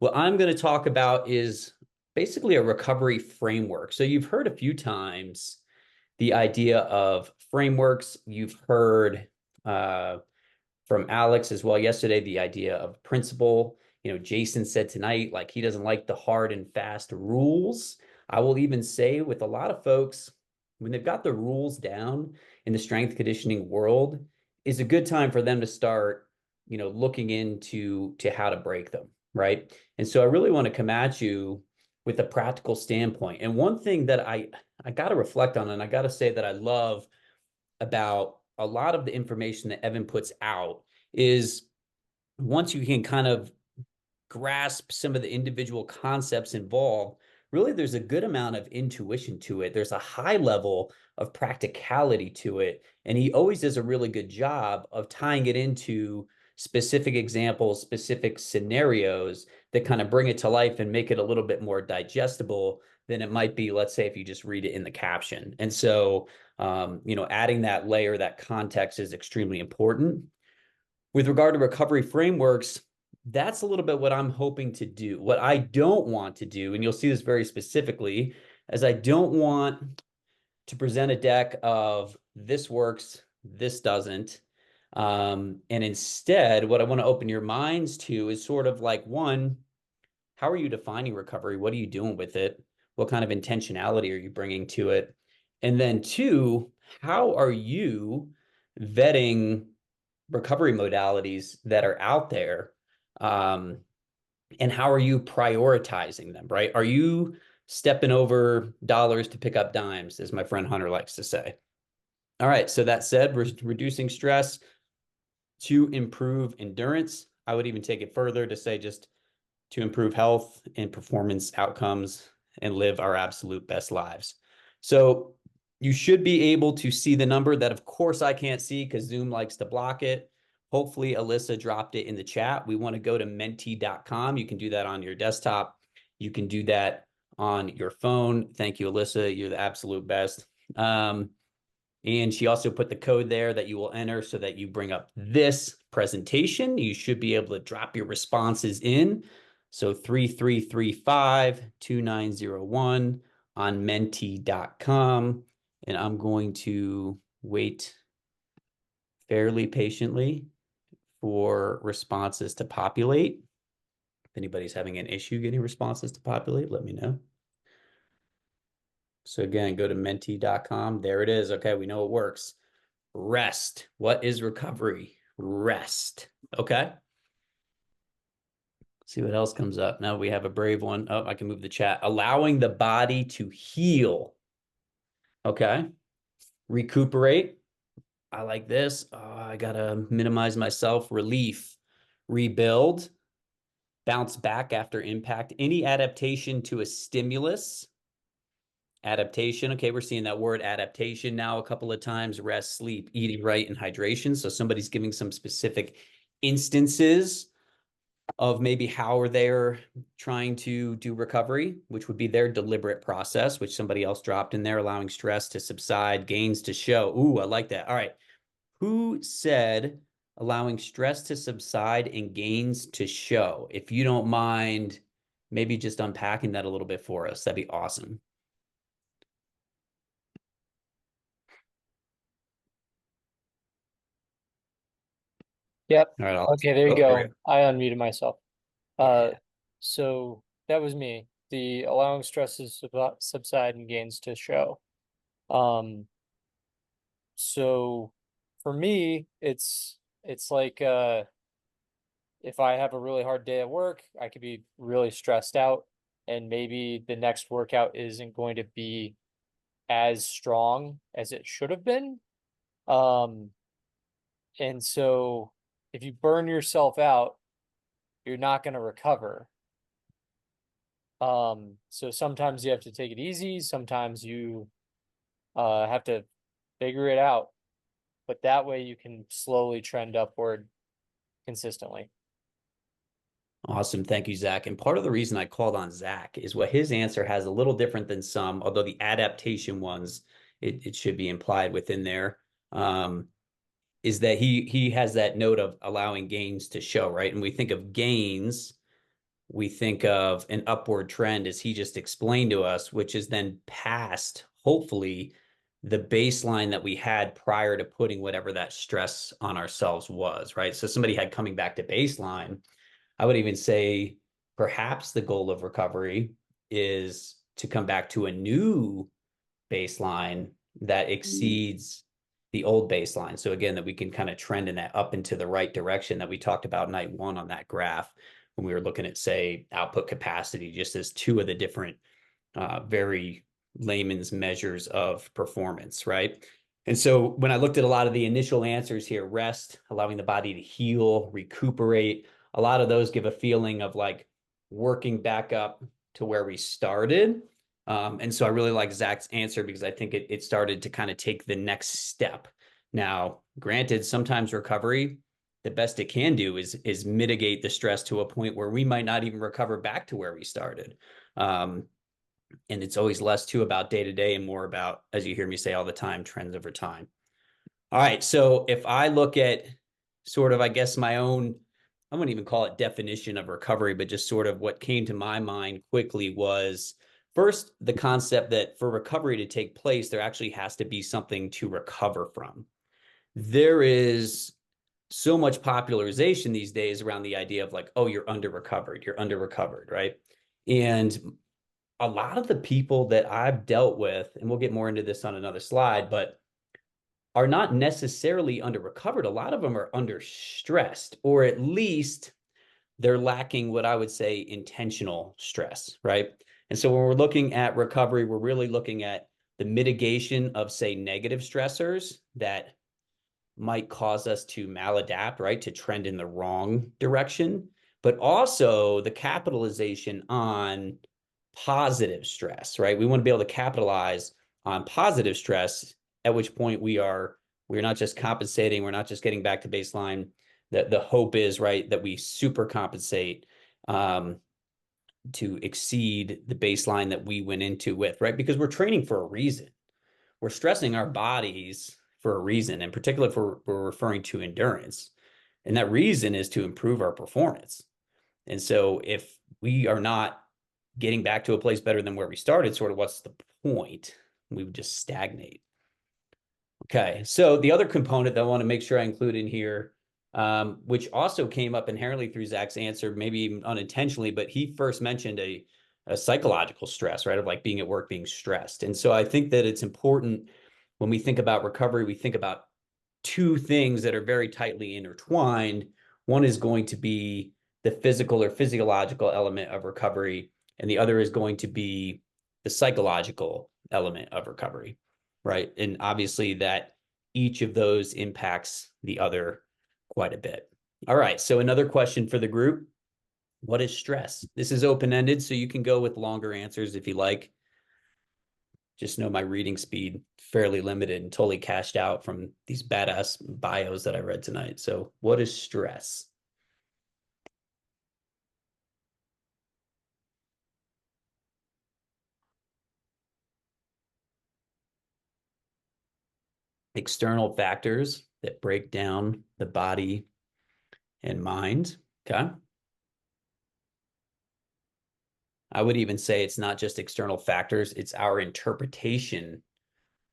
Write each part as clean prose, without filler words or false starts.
What I'm going to talk about is basically a recovery framework. So you've heard a few times the idea of frameworks. You've heard from Alex as well yesterday the idea of principle. Jason said tonight, like he doesn't like the hard and fast rules. I will even say with a lot of folks, when they've got the rules down in the strength conditioning world, is a good time for them to start, looking into how to break them, right? And so I really want to come at you with a practical standpoint. And one thing that I got to reflect on, and I got to say that I love about a lot of the information that Evan puts out is once you can kind of grasp some of the individual concepts involved, really there's a good amount of intuition to it. There's a high level of practicality to it. And he always does a really good job of tying it into specific examples, specific scenarios that kind of bring it to life and make it a little bit more digestible than it might be, let's say, if you just read it in the caption. And so, adding that layer, that context is extremely important. With regard to recovery frameworks, that's a little bit what I'm hoping to do. What I don't want to do, and you'll see this very specifically, is I don't want to present a deck of this works, this doesn't. And instead, what I want to open your minds to is sort of like one, how are you defining recovery? What are you doing with it? What kind of intentionality are you bringing to it? And then two, how are you vetting recovery modalities that are out there? Um, and how are you prioritizing them, right? Are you stepping over dollars to pick up dimes, as my friend Hunter likes to say? All right. So that said, we're reducing stress to improve endurance. I would even take it further to say just to improve health and performance outcomes and live our absolute best lives. So you should be able to see the number that, of course, I can't see because Zoom likes to block it. Hopefully, Alyssa dropped it in the chat. We want to go to menti.com. You can do that on your desktop. You can do that on your phone. Thank you, Alyssa. You're the absolute best. And she also put the code there that you will enter so that you bring up this presentation. You should be able to drop your responses in. So 3335-2901 on menti.com. And I'm going to wait fairly patiently for responses to populate. If anybody's having an issue getting responses to populate, let me know. So again, go to menti.com. There it is. Okay, we know it works. Rest. What is recovery? Rest. Okay. See what else comes up. Now we have a brave one. Oh, I can move the chat. Allowing the body to heal. Okay. Recuperate. I like this. Oh, I got to minimize myself. Relief. Rebuild. Bounce back after impact. Any adaptation to a stimulus. Adaptation. Okay, we're seeing that word adaptation now a couple of times. Rest, sleep, eating right, and hydration. So somebody's giving some specific instances of maybe how they're trying to do recovery, which would be their deliberate process, which somebody else dropped in there, allowing stress to subside, gains to show. Ooh, I like that. All right. Who said allowing stress to subside and gains to show? If you don't mind, maybe just unpacking that a little bit for us, that'd be awesome. Yep. All right. Okay, there you There we go. go. I unmuted myself. Uh, Yeah. so that was me. The allowing stresses subside and gains to show. Um, so for me, it's like if I have a really hard day at work, I could be really stressed out, and maybe the next workout isn't going to be as strong as it should have been. Um, and so if you burn yourself out, you're not going to recover. So sometimes you have to take it easy, sometimes you have to figure it out, but that way you can slowly trend upward consistently. Awesome. Thank you, Zach. And part of the reason I called on Zach is what his answer has a little different than some, although the adaptation ones, it should be implied within there. Is that he has that note of allowing gains to show, right? And we think of gains we think of an upward trend, as he just explained to us, which is then past, hopefully, the baseline that we had prior to putting whatever that stress on ourselves was, right? So somebody had coming back to baseline. I would even say perhaps the goal of recovery is to come back to a new baseline that exceeds the old baseline. So again, that we can kind of trend in that up into the right direction that we talked about night one on that graph when we were looking at, say, output capacity, just as two of the different very layman's measures of performance, right? And so when I looked at a lot of the initial answers here, rest, allowing the body to heal, recuperate, a lot of those give a feeling of like working back up to where we started. And so I really like Zach's answer because I think it started to kind of take the next step. Now, granted, sometimes recovery, the best it can do is mitigate the stress to a point where we might not even recover back to where we started. And it's always less too about day to day and more about, as you hear me say all the time, trends over time. All right. So if I look at sort of, I guess, my own, I wouldn't even call it definition of recovery, but just sort of what came to my mind quickly was first the concept that for recovery to take place, there actually has to be something to recover from. There is so much popularization these days around the idea of like, oh, you're under recovered, right? And a lot of the people that I've dealt with, and we'll get more into this on another slide, but are not necessarily under recovered. A lot of them are under stressed, or at least they're lacking what I would say intentional stress, right? And so when we're looking at recovery, we're really looking at the mitigation of, say, negative stressors that might cause us to maladapt, right? To trend in the wrong direction, but also the capitalization on positive stress, right? We want to be able to capitalize on positive stress, at which point we're not just compensating, we're not just getting back to baseline. The hope is, right, that we super compensate to exceed the baseline that we went into with, right? Because we're training for a reason. We're stressing our bodies for a reason, in particular if we're referring to endurance. And that reason is to improve our performance. And so if we are not getting back to a place better than where we started, sort of what's the point? We would just stagnate. Okay, so the other component that I want to make sure I include in here, which also came up inherently through Zach's answer, maybe even unintentionally, but he first mentioned a psychological stress, right? Of like being at work, being stressed. And so I think that it's important when we think about recovery, we think about two things that are very tightly intertwined. One is going to be the physical or physiological element of recovery, and the other is going to be the psychological element of recovery, right? And obviously that each of those impacts the other quite a bit. All right, so another question for the group. What is stress? This is open-ended, so you can go with longer answers if you like. Just know my reading speed fairly limited and totally cashed out from these badass bios that I read tonight. So what is stress? External factors that break down the body and mind. Okay. I would even say it's not just external factors, it's our interpretation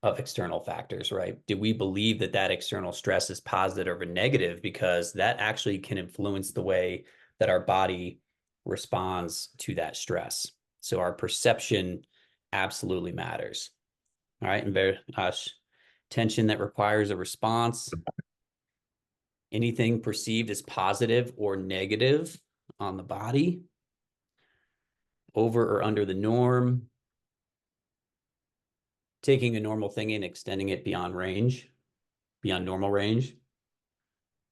of external factors, right? Do we believe that that external stress is positive or negative? Because that actually can influence the way that our body responds to that stress. So our perception absolutely matters. All right. And tension that requires a response, anything perceived as positive or negative on the body, over or under the norm, taking a normal thing and extending it beyond range, beyond normal range.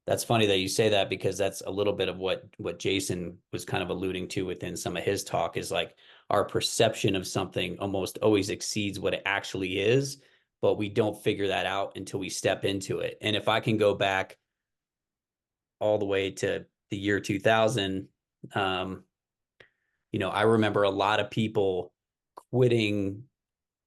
That's funny that you say that because that's a little bit of what Jason was kind of alluding to within some of his talk is like our perception of something almost always exceeds what it actually is, but we don't figure that out until we step into it. And if I can go back all the way to the year 2000, I remember a lot of people quitting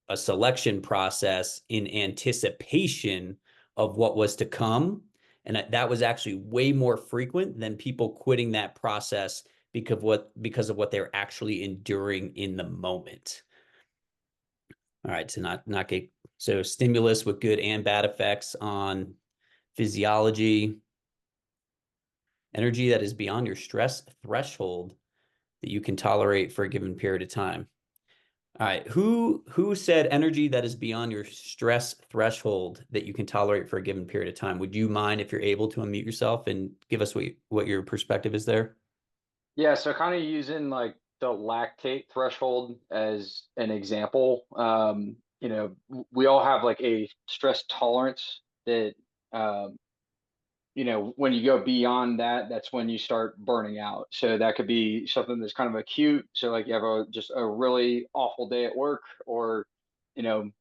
a selection process in anticipation of what was to come. And that was actually way more frequent than people quitting that process because of what they're actually enduring in the moment. All right, to not get so stimulus with good and bad effects on physiology, energy that is beyond your stress threshold that you can tolerate for a given period of time. All right, who said energy that is beyond your stress threshold that you can tolerate for a given period of time? Would you mind if you're able to unmute yourself and give us what your perspective is there? Yeah, so kind of using like the lactate threshold as an example. We all have like a stress tolerance that, um, when you go beyond that, that's when you start burning out. So that could be something that's kind of acute. So like you have just a really awful day at work, or, you know,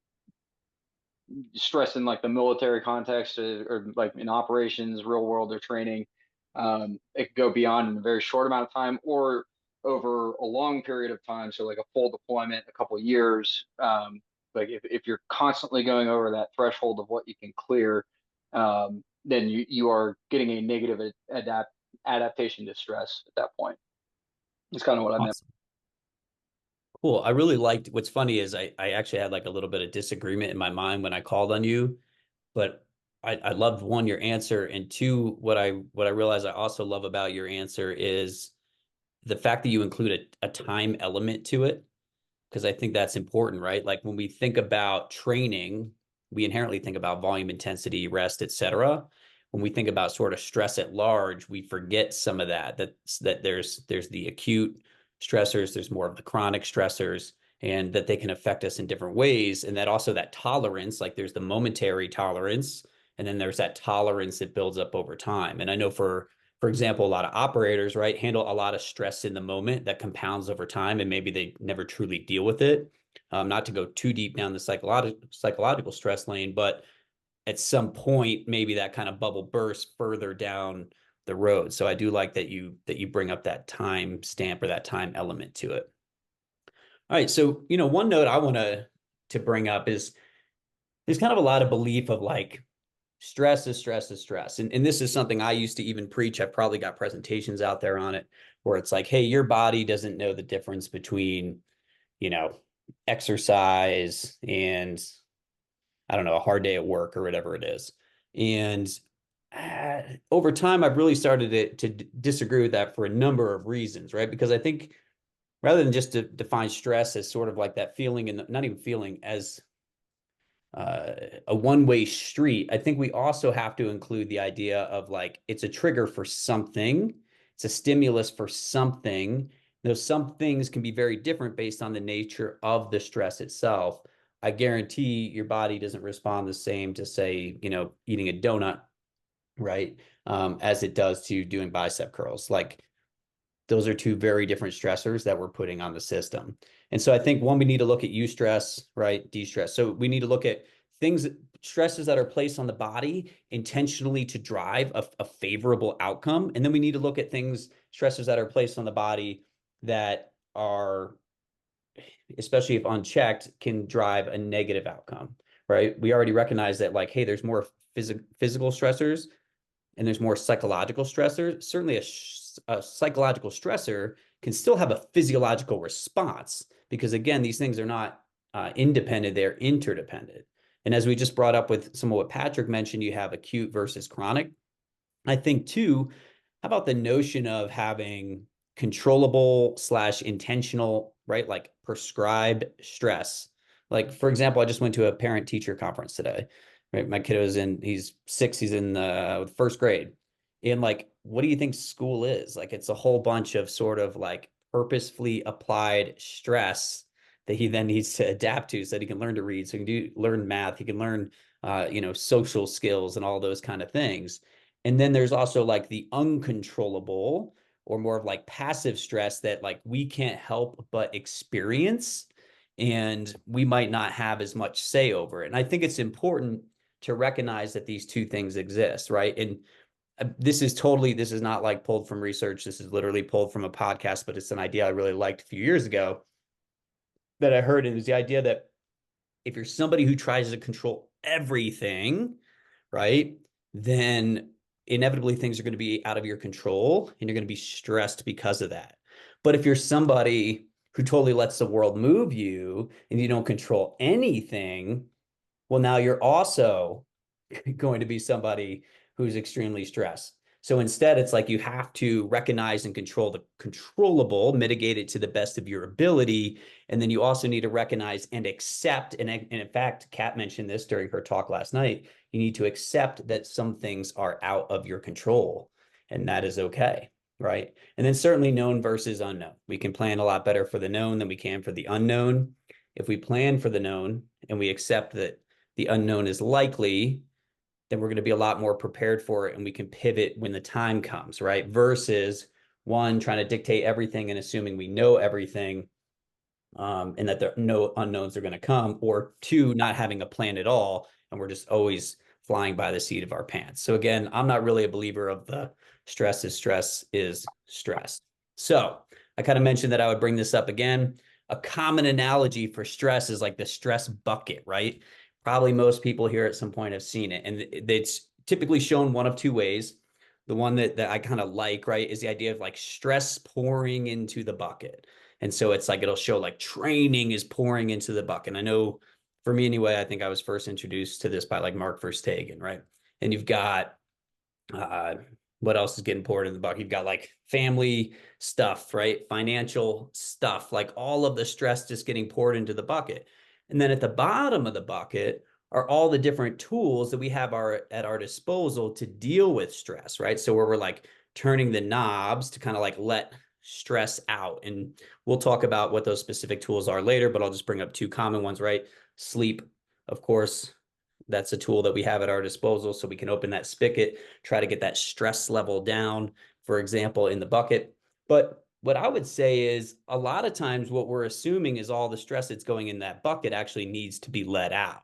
stress in like the military context, or like in operations, real world, or training. It could go beyond in a very short amount of time or over a long period of time. So like a full deployment, a couple of years. Like if you're constantly going over that threshold of what you can clear, then you are getting a negative adaptation to stress at that point. It's kind of what I meant. Awesome. Cool. I really liked what's funny is I actually had like a little bit of disagreement in my mind when I called on you, but I loved one, your answer, and two, what I realized I also love about your answer is the fact that you include a time element to it, because I think that's important, right? Like when we think about training, we inherently think about volume, intensity, rest, etc. When we think about sort of stress at large, we forget some of that there's the acute stressors, there's more of the chronic stressors, and that they can affect us in different ways. And that also that tolerance, like there's the momentary tolerance, and then there's that tolerance that builds up over time. And I know for example, a lot of operators, right, handle a lot of stress in the moment that compounds over time, and maybe they never truly deal with it. Not to go too deep down the psychological stress lane, but at some point, maybe that kind of bubble bursts further down the road. So I do like that you bring up that time stamp or that time element to it. All right, so one note I want to bring up is there's kind of a lot of belief of like stress is stress is stress. And this is something I used to even preach. I've probably got presentations out there on it where it's like, hey, your body doesn't know the difference between, you know, exercise and I don't know, a hard day at work or whatever it is. And over time, I've really started to disagree with that for a number of reasons, right? Because I think rather than just to define stress as sort of like that feeling and not even feeling as a one-way street, I think we also have to include the idea of like it's a trigger for something, it's a stimulus for something. Though some things can be very different based on the nature of the stress itself. I guarantee your body doesn't respond the same to say, eating a donut, right? As it does to doing bicep curls. Like those are two very different stressors that we're putting on the system. And so I think one, we need to look at eustress, right? De-stress. So we need to look at things, stresses that are placed on the body intentionally to drive a favorable outcome. And then we need to look at things, stressors that are placed on the body that are, especially if unchecked, can drive a negative outcome, right? We already recognize that like, hey, there's more physical stressors and there's more psychological stressors. Certainly a psychological stressor can still have a physiological response because again, these things are not independent, they're interdependent. And as we just brought up with some of what Patrick mentioned, you have acute versus chronic. I think too, how about the notion of having controllable slash intentional, right? Like prescribed stress. Like, for example, I just went to a parent teacher conference today, right? My kiddo's he's 6, he's in the first grade. And like, what do you think school is? Like, it's a whole bunch of sort of like purposefully applied stress that he then needs to adapt to so that he can learn to read, so he can learn math, he can learn, social skills and all those kind of things. And then there's also like the uncontrollable or more of like passive stress that like we can't help but experience and we might not have as much say over it. And I think it's important to recognize that these two things exist, right? And this is not like pulled from research. This is literally pulled from a podcast, but it's an idea I really liked a few years ago that I heard. And it was the idea that if you're somebody who tries to control everything, right, then inevitably things are going to be out of your control and you're going to be stressed because of that. But if you're somebody who totally lets the world move you and you don't control anything, well, now you're also going to be somebody who's extremely stressed. So instead, it's like you have to recognize and control the controllable, mitigate it to the best of your ability. And then you also need to recognize and accept. And in fact, Kat mentioned this during her talk last night. You need to accept that some things are out of your control, and that is okay. Right. And then certainly known versus unknown. We can plan a lot better for the known than we can for the unknown. If we plan for the known and we accept that the unknown is likely, then we're going to be a lot more prepared for it and we can pivot when the time comes, right? Versus one, trying to dictate everything and assuming we know everything, and that there no unknowns are going to come, or two, not having a plan at all and we're just always flying by the seat of our pants. So again, I'm not really a believer of the stress is stress. So I kind of mentioned that I would bring this up again. A common analogy for stress is like the stress bucket, right? Probably most people here at some point have seen it, and it's typically shown one of two ways. The one that I kind of like, right, is the idea of like stress pouring into the bucket. And so it's like it'll show like training is pouring into the bucket. And I know for me anyway, I think I was first introduced to this by like Mark Verstegen, right? And you've got uh what else is getting poured in the bucket? You've got like family stuff, right? Financial stuff, like all of the stress just getting poured into the bucket. And then at the bottom of the bucket are all the different tools that we have at our disposal to deal with stress, right? So where we're like turning the knobs to kind of like let stress out. And we'll talk about what those specific tools are later, but I'll just bring up two common ones, right? Sleep, of course, that's a tool that we have at our disposal. So we can open that spigot, try to get that stress level down, for example, in the bucket. But what I would say is a lot of times what we're assuming is all the stress that's going in that bucket actually needs to be let out.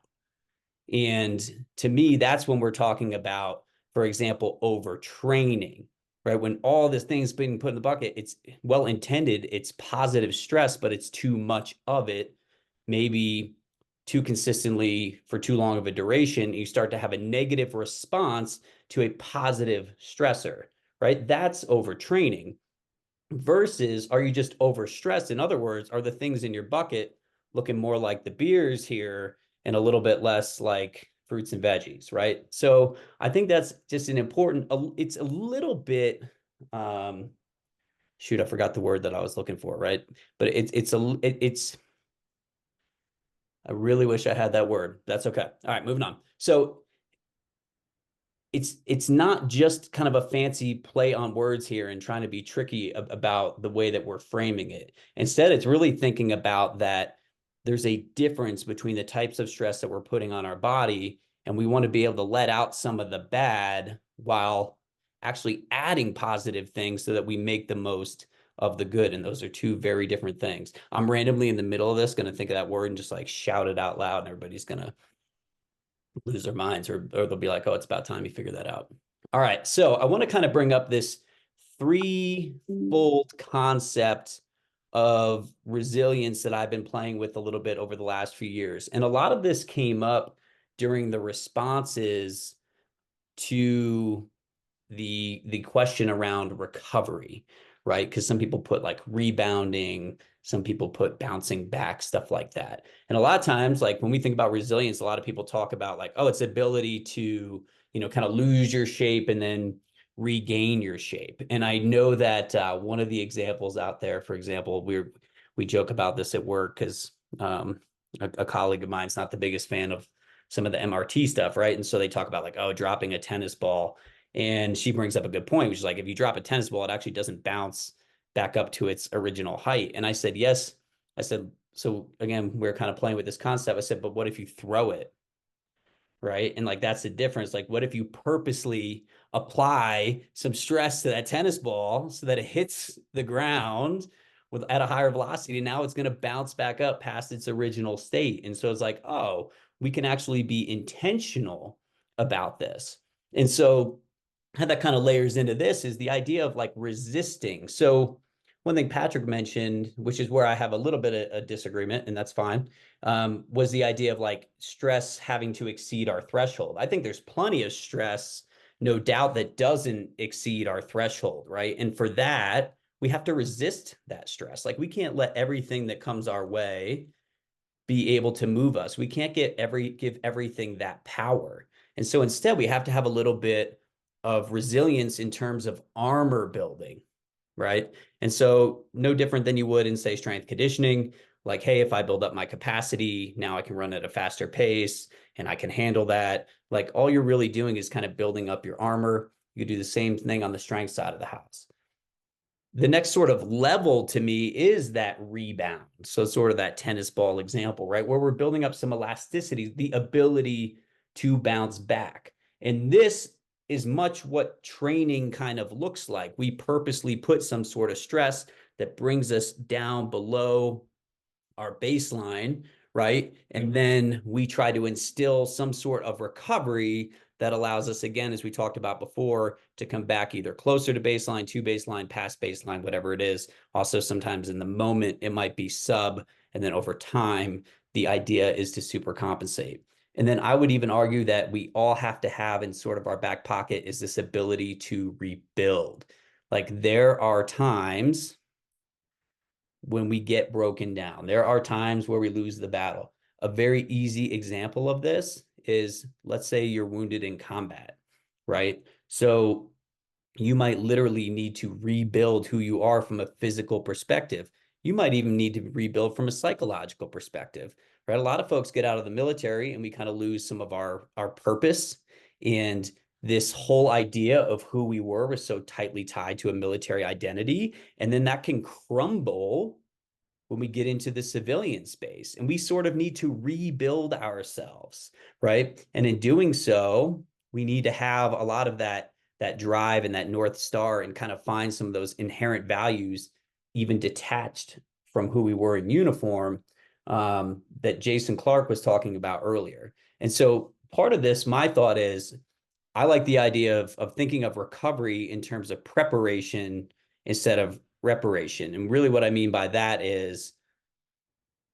And to me, that's when we're talking about, for example, overtraining, right? When all this thing's being put in the bucket, it's well intended, it's positive stress, but it's too much of it, maybe too consistently for too long of a duration. You start to have a negative response to a positive stressor, right? That's overtraining. Versus, are you just overstressed? In other words, are the things in your bucket looking more like the beers here and a little bit less like fruits and veggies, right? So I think that's just an important, it's a little bit, shoot, I forgot the word that I was looking for, right? But I really wish I had that word. That's okay. All right, moving on. So it's not just kind of a fancy play on words here and trying to be tricky about the way that we're framing it. Instead, it's really thinking about that there's a difference between the types of stress that we're putting on our body, and we want to be able to let out some of the bad while actually adding positive things so that we make the most of the good. And those are two very different things. I'm randomly in the middle of this going to think of that word and just like shout it out loud, and everybody's going to lose their minds, or they'll be like, oh, it's about time you figure that out. All right. So I want to kind of bring up this threefold concept of resilience that I've been playing with a little bit over the last few years. And a lot of this came up during the responses to the question around recovery, right? Because some people put like rebounding, some people put bouncing back, stuff like that. And a lot of times, like when we think about resilience, a lot of people talk about like, oh, it's ability to, kind of lose your shape and then regain your shape. And I know that one of the examples out there, for example, we joke about this at work because a colleague of mine's not the biggest fan of some of the MRT stuff, right? And so they talk about like, oh, dropping a tennis ball. And she brings up a good point, which is like, if you drop a tennis ball, it actually doesn't bounce back up to its original height. And I said, yes. I said, so again, we're kind of playing with this concept. I said, but what if you throw it? Right. And like, that's the difference. Like, what if you purposely apply some stress to that tennis ball so that it hits the ground at a higher velocity? And now it's going to bounce back up past its original state. And so it's like, oh, we can actually be intentional about this. And so how that kind of layers into this is the idea of like resisting. So one thing Patrick mentioned, which is where I have a little bit of a disagreement, and that's fine, was the idea of like stress having to exceed our threshold. I think there's plenty of stress, no doubt, that doesn't exceed our threshold, right? And for that, we have to resist that stress. Like we can't let everything that comes our way be able to move us. We can't give everything that power. And so instead, we have to have a little bit of resilience in terms of armor building, right? And so no different than you would in, say, strength conditioning. Like, hey, if I build up my capacity, now I can run at a faster pace and I can handle that. Like all you're really doing is kind of building up your armor. You do the same thing on the strength side of the house. The next sort of level to me is that rebound. So sort of that tennis ball example, right? Where we're building up some elasticity, the ability to bounce back. And this is much what training kind of looks like. We purposely put some sort of stress that brings us down below our baseline, right? And then we try to instill some sort of recovery that allows us, again, as we talked about before, to come back either closer to baseline, to baseline, past baseline, whatever it is. Also, sometimes in the moment, it might be sub, and then over time, the idea is to super compensate. And then I would even argue that we all have to have in sort of our back pocket is this ability to rebuild. Like there are times when we get broken down. There are times where we lose the battle. A very easy example of this is, let's say you're wounded in combat, right? So you might literally need to rebuild who you are from a physical perspective. You might even need to rebuild from a psychological perspective, right? A lot of folks get out of the military and we kind of lose some of our purpose, and this whole idea of who we were was so tightly tied to a military identity. And then that can crumble when we get into the civilian space, and we sort of need to rebuild ourselves, right? And in doing so, we need to have a lot of that drive and that North Star and kind of find some of those inherent values, even detached from who we were in uniform, that Jason Clark was talking about earlier. And so part of this, my thought is, I like the idea of thinking of recovery in terms of preparation instead of reparation. And really what I mean by that is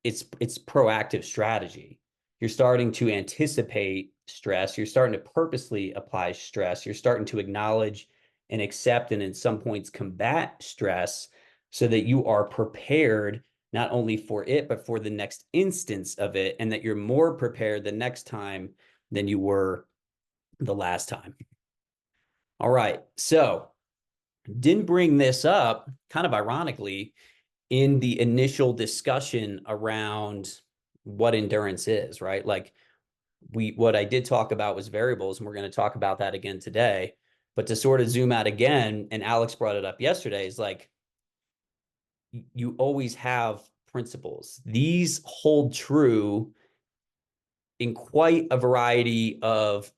it's proactive strategy. You're starting to anticipate stress. You're starting to purposely apply stress. You're starting to acknowledge and accept and in some points combat stress so that you are prepared not only for it, but for the next instance of it, and that you're more prepared the next time than you were the last time. All right. So didn't bring this up, kind of ironically, in the initial discussion around what endurance is, right? Like what I did talk about was variables, and we're going to talk about that again today. But to sort of zoom out again, and Alex brought it up yesterday, is like you always have principles. These hold true in quite a variety of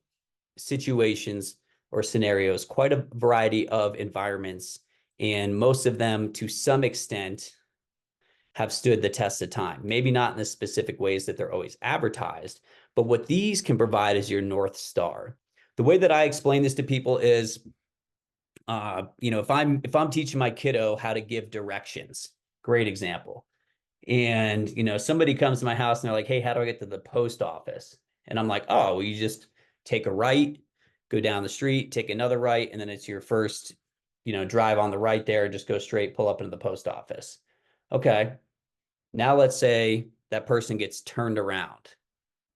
situations or scenarios, quite a variety of environments, and most of them to some extent have stood the test of time. Maybe not in the specific ways that they're always advertised, but what these can provide is your North Star. The way that I explain this to people is, if I'm teaching my kiddo how to give directions, great example. And somebody comes to my house and they're like, "Hey, how do I get to the post office?" And I'm like, "Oh, well, you just take a right, go down the street, take another right, and then it's your first, drive on the right there, just go straight, pull up into the post office." Okay. Now let's say that person gets turned around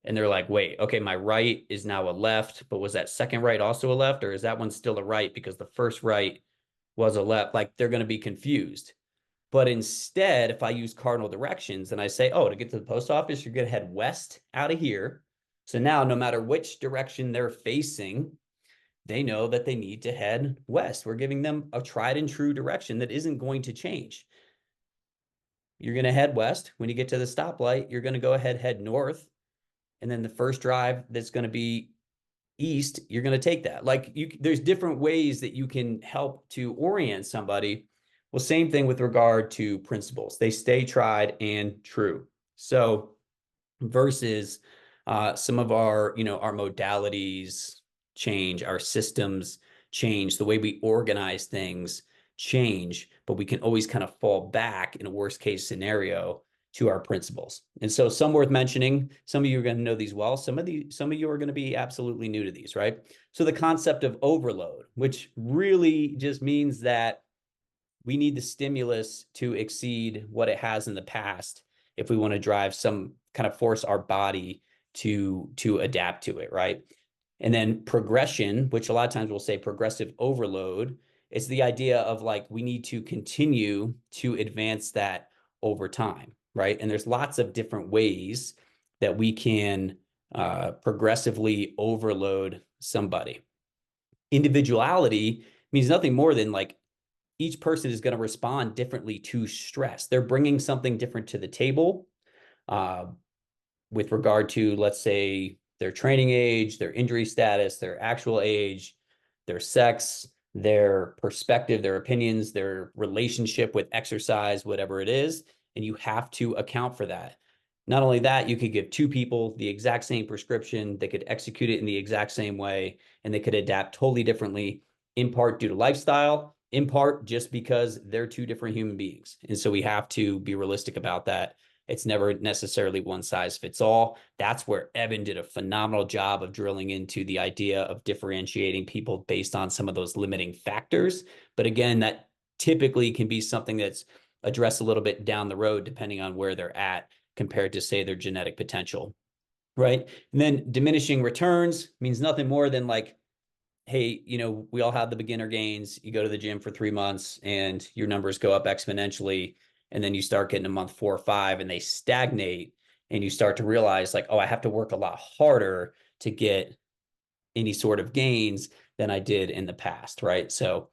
and they're like, "Wait, okay, my right is now a left, but was that second right also a left, or is that one still a right because the first right was a left?" Like they're going to be confused. But instead, if I use cardinal directions and I say, "Oh, to get to the post office, you're going to head west out of here." So now no matter which direction they're facing, they know that they need to head west. We're giving them a tried and true direction that isn't going to change. You're going to head west. When you get to the stoplight, you're going to go ahead, head north. And then the first drive that's going to be east, you're going to take that. Like there's different ways that you can help to orient somebody. Well, same thing with regard to principles. They stay tried and true. So versus some of our modalities change, our systems change, the way we organize things change, but we can always kind of fall back in a worst case scenario to our principles. And so some worth mentioning, some of you are going to know these well, some of you are going to be absolutely new to these, right? So the concept of overload, which really just means that we need the stimulus to exceed what it has in the past if we want to drive some kind of force our body to adapt to it, right? And then progression, which a lot of times we'll say progressive overload, it's the idea of like we need to continue to advance that over time, right? And there's lots of different ways that we can progressively overload somebody. Individuality means nothing more than like each person is going to respond differently to stress. They're bringing something different to the table uh, with regard to, let's say, their training age, their injury status, their actual age, their sex, their perspective, their opinions, their relationship with exercise, whatever it is. And you have to account for that. Not only that, you could give two people the exact same prescription, they could execute it in the exact same way, and they could adapt totally differently, in part due to lifestyle, in part just because they're two different human beings. And so we have to be realistic about that. It's never necessarily one size fits all. That's where Evan did a phenomenal job of drilling into the idea of differentiating people based on some of those limiting factors. But again, that typically can be something that's addressed a little bit down the road, depending on where they're at compared to, say, their genetic potential, right? And then diminishing returns means nothing more than like, hey, we all have the beginner gains. You go to the gym for 3 months and your numbers go up exponentially. And then you start getting to month 4 or 5 and they stagnate. And you start to realize like, oh, I have to work a lot harder to get any sort of gains than I did in the past, right? So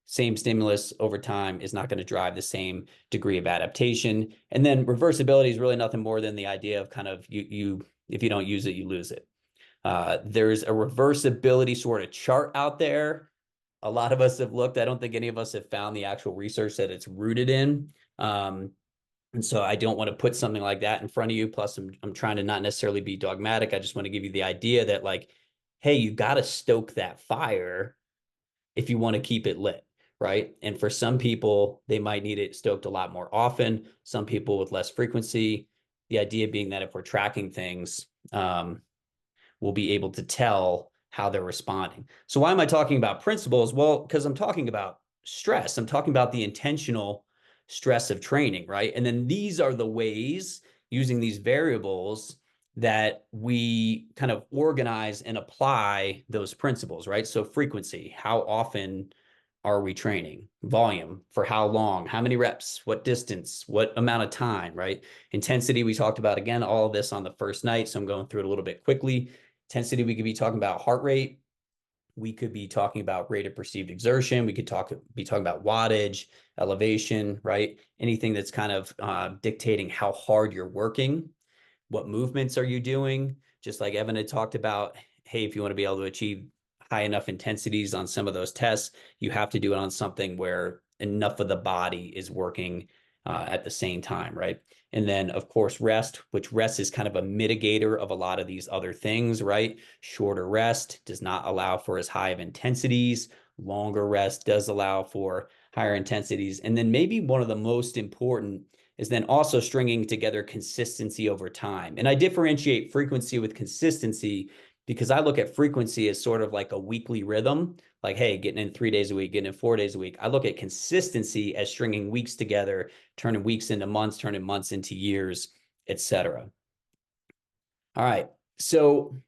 same stimulus over time is not going to drive the same degree of adaptation. And then reversibility is really nothing more than the idea of kind of you if you don't use it, you lose it. There's a reversibility sort of chart out there. A lot of us have looked. I don't think any of us have found the actual research that it's rooted in. And so I don't want to put something like that in front of you. Plus, I'm trying to not necessarily be dogmatic. I just want to give you the idea that like, hey, you got to stoke that fire if you want to keep it lit, right? And for some people, they might need it stoked a lot more often. Some people with less frequency. The idea being that if we're tracking things, we'll be able to tell how they're responding. So why am I talking about principles? Well, because I'm talking about stress. I'm talking about the intentional stress of training, right? And then these are the ways using these variables that we kind of organize and apply those principles, right? So frequency, how often are we training? Volume, for how long? How many reps? What distance? What amount of time, right? Intensity, we talked about, again, all of this on the first night. So I'm going through it a little bit quickly. Intensity, we could be talking about heart rate. We could be talking about rate of perceived exertion. We could be talking about wattage, elevation, right? Anything that's kind of dictating how hard you're working. What movements are you doing? Just like Evan had talked about, hey, if you want to be able to achieve high enough intensities on some of those tests, you have to do it on something where enough of the body is working at the same time, right? And then, of course, rest, which rest is kind of a mitigator of a lot of these other things, right? Shorter rest does not allow for as high of intensities. Longer rest does allow for higher intensities. And then maybe one of the most important is then also stringing together consistency over time. And I differentiate frequency with consistency because I look at frequency as sort of like a weekly rhythm, like, hey, getting in 3 days a week, getting in 4 days a week. I look at consistency as stringing weeks together, turning weeks into months, turning months into years, etc. All right. So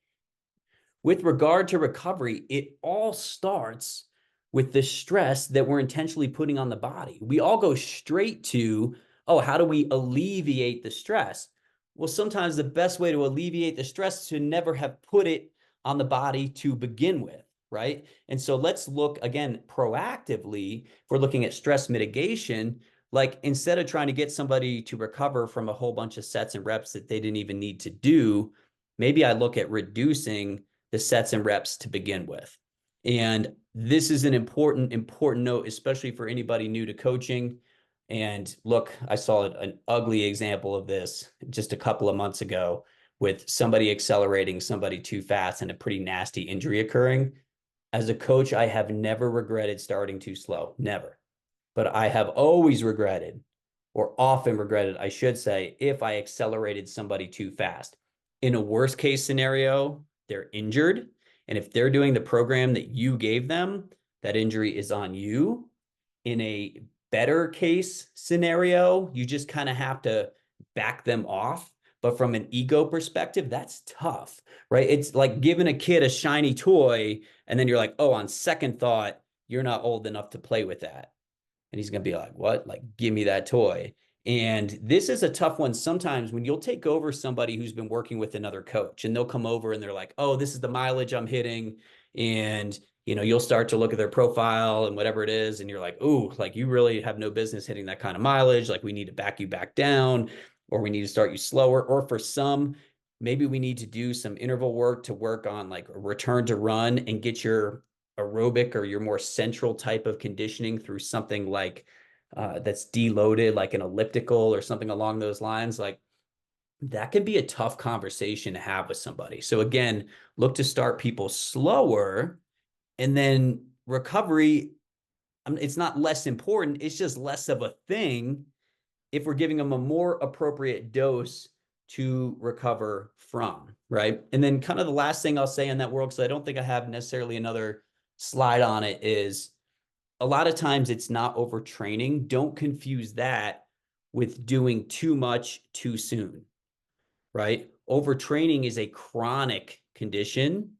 with regard to recovery, it all starts with the stress that we're intentionally putting on the body. We all go straight to, oh, how do we alleviate the stress? Well, sometimes the best way to alleviate the stress is to never have put it on the body to begin with, right? And so let's look again proactively. If we're looking at stress mitigation, like instead of trying to get somebody to recover from a whole bunch of sets and reps that they didn't even need to do, maybe I look at reducing the sets and reps to begin with. And this is an important note, especially for anybody new to coaching. And look, I saw an ugly example of this just a couple of months ago with somebody accelerating somebody too fast and a pretty nasty injury occurring. As a coach, I have never regretted starting too slow, never. But I have always regretted, or often regretted, I should say, if I accelerated somebody too fast. In a worst case scenario, they're injured. And if they're doing the program that you gave them, that injury is on you. In a better case scenario. You just kind of have to back them off. But from an ego perspective, that's tough, right? It's like giving a kid a shiny toy, and then you're like, oh, on second thought, you're not old enough to play with that. And he's going to be like, what? Like, give me that toy. And this is a tough one sometimes when you'll take over somebody who's been working with another coach and they'll come over and they're like, oh, this is the mileage I'm hitting. And, you know, you'll start to look at their profile and whatever it is. And you're like, ooh, like you really have no business hitting that kind of mileage. Like we need to back you back down, or we need to start you slower. Or for some, maybe we need to do some interval work to work on like a return to run and get your aerobic or your more central type of conditioning through something like that's deloaded, like an elliptical or something along those lines. Like that can be a tough conversation to have with somebody. So again, look to start people slower, and then recovery, it's not less important. It's just less of a thing if we're giving them a more appropriate dose to recover from, right? And then kind of the last thing I'll say in that world, because I don't think I have necessarily another slide on it, is a lot of times it's not overtraining. Don't confuse that with doing too much too soon, right? Overtraining is a chronic condition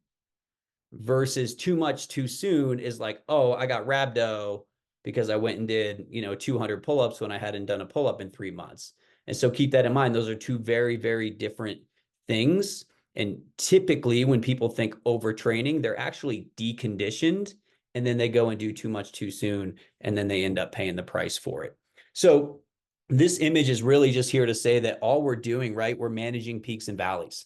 versus too much too soon is like, oh, I got rhabdo because I went and did, 200 pull-ups when I hadn't done a pull-up in 3 months. And so keep that in mind. Those are two very, very different things. And typically when people think overtraining, they're actually deconditioned, and then they go and do too much too soon, and then they end up paying the price for it. So this image is really just here to say that all we're doing, right, we're managing peaks and valleys.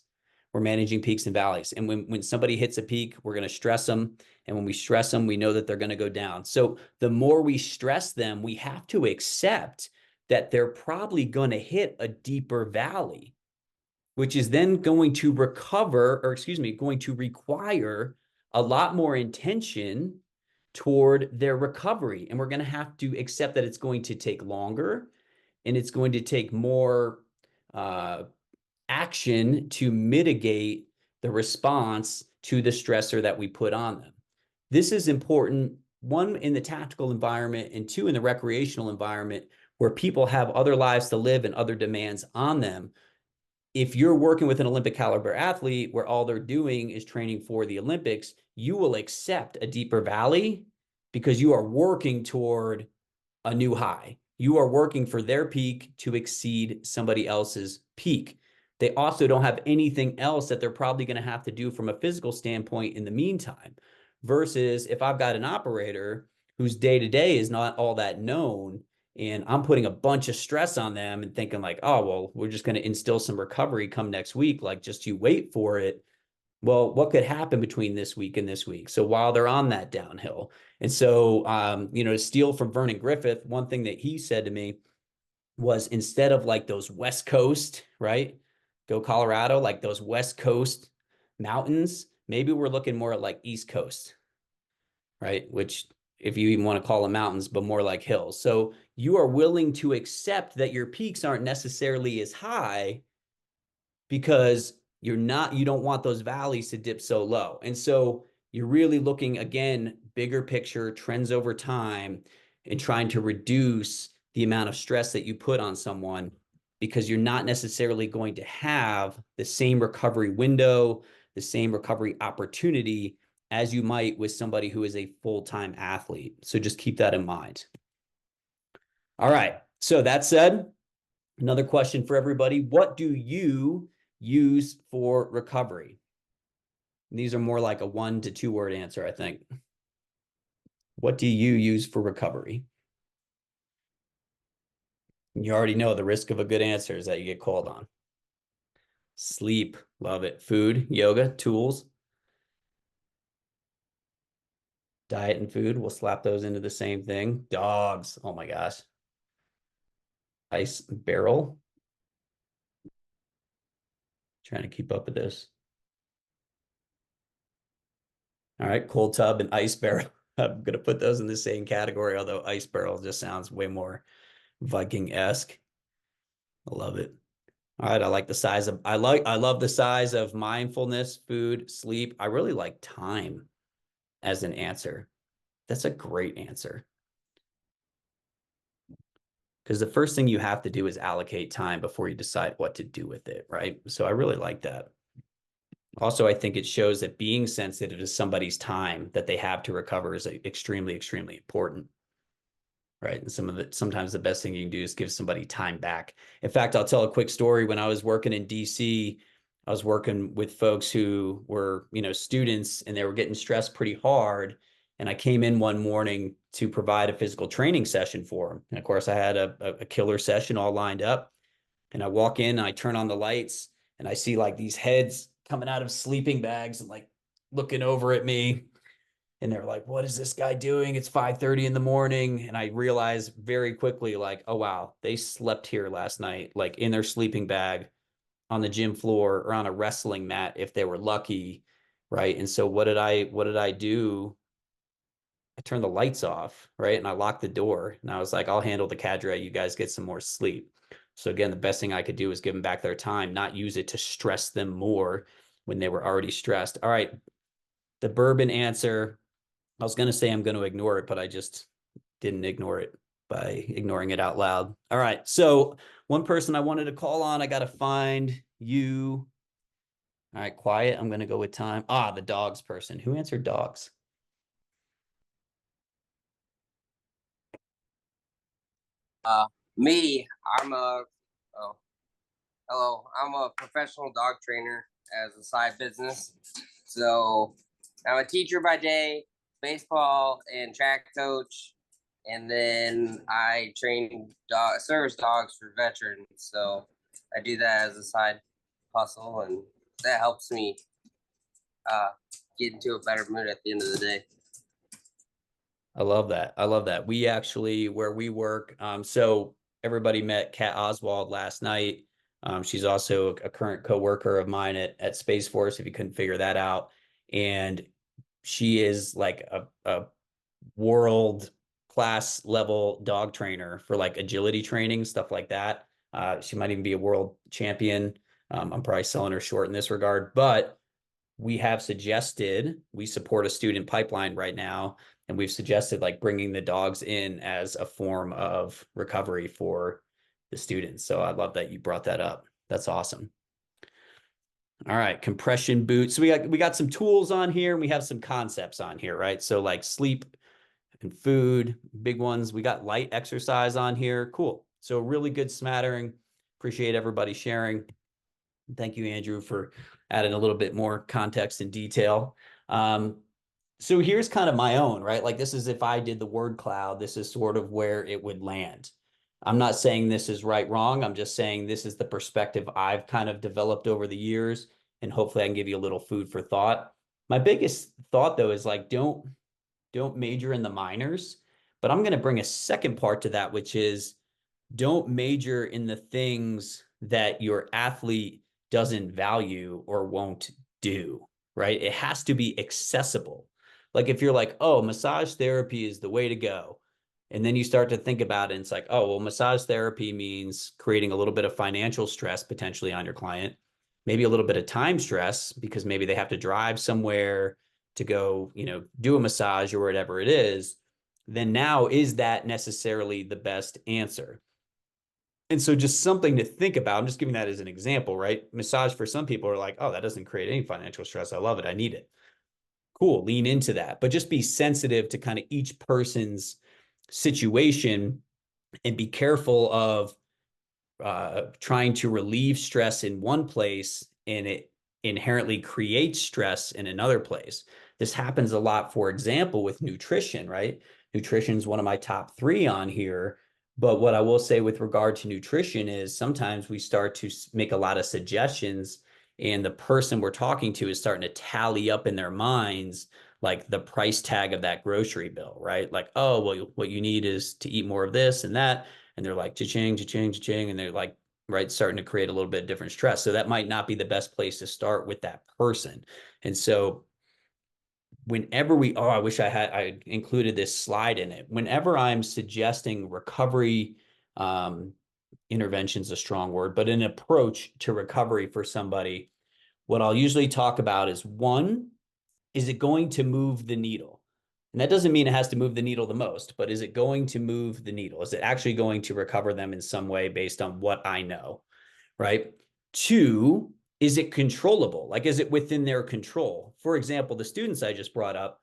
We're managing peaks and valleys. And when somebody hits a peak, we're going to stress them. And when we stress them, we know that they're going to go down. So the more we stress them, we have to accept that they're probably going to hit a deeper valley, which is then going to going to require a lot more intention toward their recovery. And we're going to have to accept that it's going to take longer, and it's going to take more action to mitigate the response to the stressor that we put on them. This is important, one, in the tactical environment, and two, in the recreational environment, where people have other lives to live and other demands on them. If you're working with an Olympic caliber athlete where all they're doing is training for the Olympics, you will accept a deeper valley because you are working toward a new high. You are working for their peak to exceed somebody else's peak. They also don't have anything else that they're probably going to have to do from a physical standpoint in the meantime. Versus if I've got an operator whose day to day is not all that known, and I'm putting a bunch of stress on them and thinking like, oh, well, we're just going to instill some recovery come next week. Like, just you wait for it. Well, what could happen between this week and this week? So while they're on that downhill. And so, to steal from Vernon Griffith, one thing that he said to me was, instead of like those West Coast, right? Go Colorado, like those West Coast mountains, maybe we're looking more at like East Coast, right? Which, if you even want to call them mountains, but more like hills. So you are willing to accept that your peaks aren't necessarily as high because you don't want those valleys to dip so low. And so you're really looking, again, bigger picture, trends over time, and trying to reduce the amount of stress that you put on someone, because you're not necessarily going to have the same recovery window, the same recovery opportunity as you might with somebody who is a full-time athlete. So just keep that in mind. All right. So that said, another question for everybody: what do you use for recovery? And these are more like a 1 to 2 word answer, I think. What do you use for recovery? You already know the risk of a good answer is that you get called on. Sleep, love it. Food, yoga, tools, diet and food. We'll slap those into the same thing. Dogs, oh my gosh. Ice barrel. Trying to keep up with this. All right, cold tub and ice barrel. I'm going to put those in the same category, although ice barrel just sounds way more Viking-esque. I love it. All right, I love the size of mindfulness, food, sleep. I really like time as an answer. That's a great answer. Because the first thing you have to do is allocate time before you decide what to do with it, right? So I really like that. Also, I think it shows that being sensitive to somebody's time that they have to recover is extremely, extremely important, right? And sometimes the best thing you can do is give somebody time back. In fact, I'll tell a quick story. When I was working in DC, I was working with folks who were, students, and they were getting stressed pretty hard. And I came in one morning to provide a physical training session for them. And of course, I had a killer session all lined up. And I walk in, and I turn on the lights, and I see like these heads coming out of sleeping bags and like looking over at me. And they're like, what is this guy doing? It's 5:30 in the morning. And I realized very quickly, like, oh, wow, they slept here last night, like in their sleeping bag on the gym floor or on a wrestling mat if they were lucky. Right. And so what did I do? I turned the lights off, right? And I locked the door, and I was like, I'll handle the cadre. You guys get some more sleep. So again, the best thing I could do is give them back their time, not use it to stress them more when they were already stressed. All right. The bourbon answer, I was going to say I'm going to ignore it, but I just didn't ignore it by ignoring it out loud. All right. So one person I wanted to call on, I got to find you. All right. Quiet. I'm going to go with time. The dogs person. Who answered dogs? Me, oh, hello, I'm a professional dog trainer as a side business. So I'm a teacher by day, baseball and track coach, and then I train service dogs for veterans. So I do that as a side hustle, and that helps me uh, get into a better mood at the end of the day. I love that. I love that. We actually, where we work, so everybody met Kat Oswald last night. She's also a current coworker of mine at Space Force, if you couldn't figure that out. And she is like a world class level dog trainer for like agility training, stuff like that. She might even be a world champion. I'm probably selling her short in this regard, but we support a student pipeline right now, and we've suggested like bringing the dogs in as a form of recovery for the students. So I love that you brought that up. That's awesome. All right, compression boots. So we got some tools on here, and we have some concepts on here, right? So like sleep and food, big ones. We got light exercise on here. Cool. So really good smattering. Appreciate everybody sharing. Thank you, Andrew, for adding a little bit more context and detail. So here's kind of my own, right? Like this is if I did the word cloud, this is sort of where it would land. I'm not saying this is right, wrong. I'm just saying this is the perspective I've kind of developed over the years, and hopefully I can give you a little food for thought. My biggest thought though is like, don't major in the minors, but I'm going to bring a second part to that, which is don't major in the things that your athlete doesn't value or won't do, right? It has to be accessible. Like if you're like, oh, massage therapy is the way to go. And then you start to think about it, and it's like, oh, well, massage therapy means creating a little bit of financial stress potentially on your client, maybe a little bit of time stress because maybe they have to drive somewhere to go, do a massage or whatever it is. Then now, is that necessarily the best answer? And so just something to think about. I'm just giving that as an example, right? Massage for some people are like, oh, that doesn't create any financial stress. I love it. I need it. Cool. Lean into that, but just be sensitive to kind of each person's situation and be careful of trying to relieve stress in one place and it inherently creates stress in another place. This happens a lot, for example, with nutrition, right? Nutrition is one of my top 3 on here. But what I will say with regard to nutrition is sometimes we start to make a lot of suggestions, and the person we're talking to is starting to tally up in their minds like the price tag of that grocery bill, right? Like, oh, well, what you need is to eat more of this and that. And they're like, cha-ching, cha-ching, cha-ching. And they're like, right, starting to create a little bit of different stress. So that might not be the best place to start with that person. And so whenever I wish I included this slide in it. Whenever I'm suggesting recovery, intervention is a strong word, but an approach to recovery for somebody, what I'll usually talk about is one, is it going to move the needle? And that doesn't mean it has to move the needle the most, but is it going to move the needle? Is it actually going to recover them in some way based on what I know, right? Two, is it controllable? Like, is it within their control? For example, the students I just brought up,